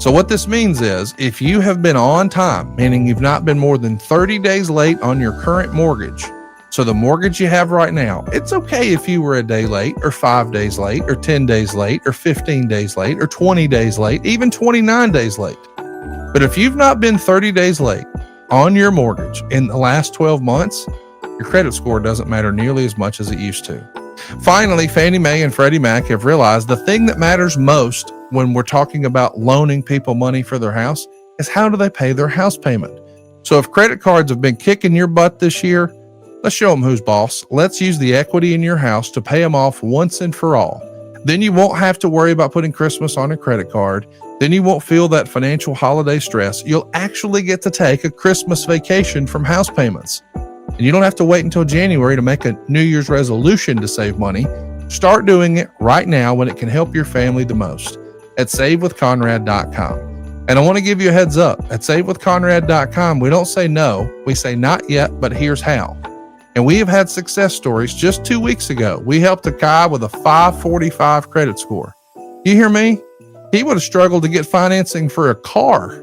Speaker 2: So what this means is if you have been on time, meaning you've not been more than 30 days late on your current mortgage, so the mortgage you have right now, it's okay if you were a day late or 5 days late or 10 days late or 15 days late or 20 days late, even 29 days late. But if you've not been 30 days late on your mortgage in the last 12 months, your credit score doesn't matter nearly as much as it used to. Finally, Fannie Mae and Freddie Mac have realized the thing that matters most when we're talking about loaning people money for their house is how do they pay their house payment. So if credit cards have been kicking your butt this year, let's show them who's boss. Let's use the equity in your house to pay them off once and for all. Then you won't have to worry about putting Christmas on a credit card. Then you won't feel that financial holiday stress. You'll actually get to take a Christmas vacation from house payments. And you don't have to wait until January to make a New Year's resolution to save money. Start doing it right now when it can help your family the most at savewithconrad.com. And I want to give you a heads up. At savewithconrad.com, we don't say no. We say not yet, but here's how. And we have had success stories. Just 2 weeks ago, we helped a guy with a 545 credit score. You hear me? He would have struggled to get financing for a car,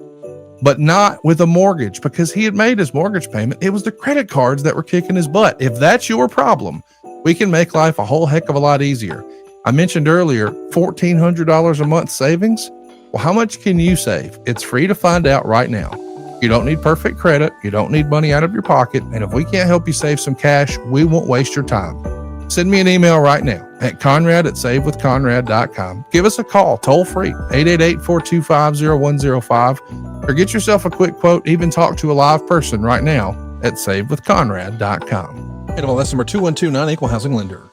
Speaker 2: but not with a mortgage because he had made his mortgage payment. It was the credit cards that were kicking his butt. If that's your problem, we can make life a whole heck of a lot easier. I mentioned earlier, $1,400 a month savings. Well, how much can you save? It's free to find out right now. You don't need perfect credit. You don't need money out of your pocket. And if we can't help you save some cash, we won't waste your time. Send me an email right now at conrad@savewithconrad.com. Give us a call, toll free, 888-425-0105, or get yourself a quick quote, even talk to a live person right now at savewithconrad.com.
Speaker 1: NMLS number 2129, equal housing lender.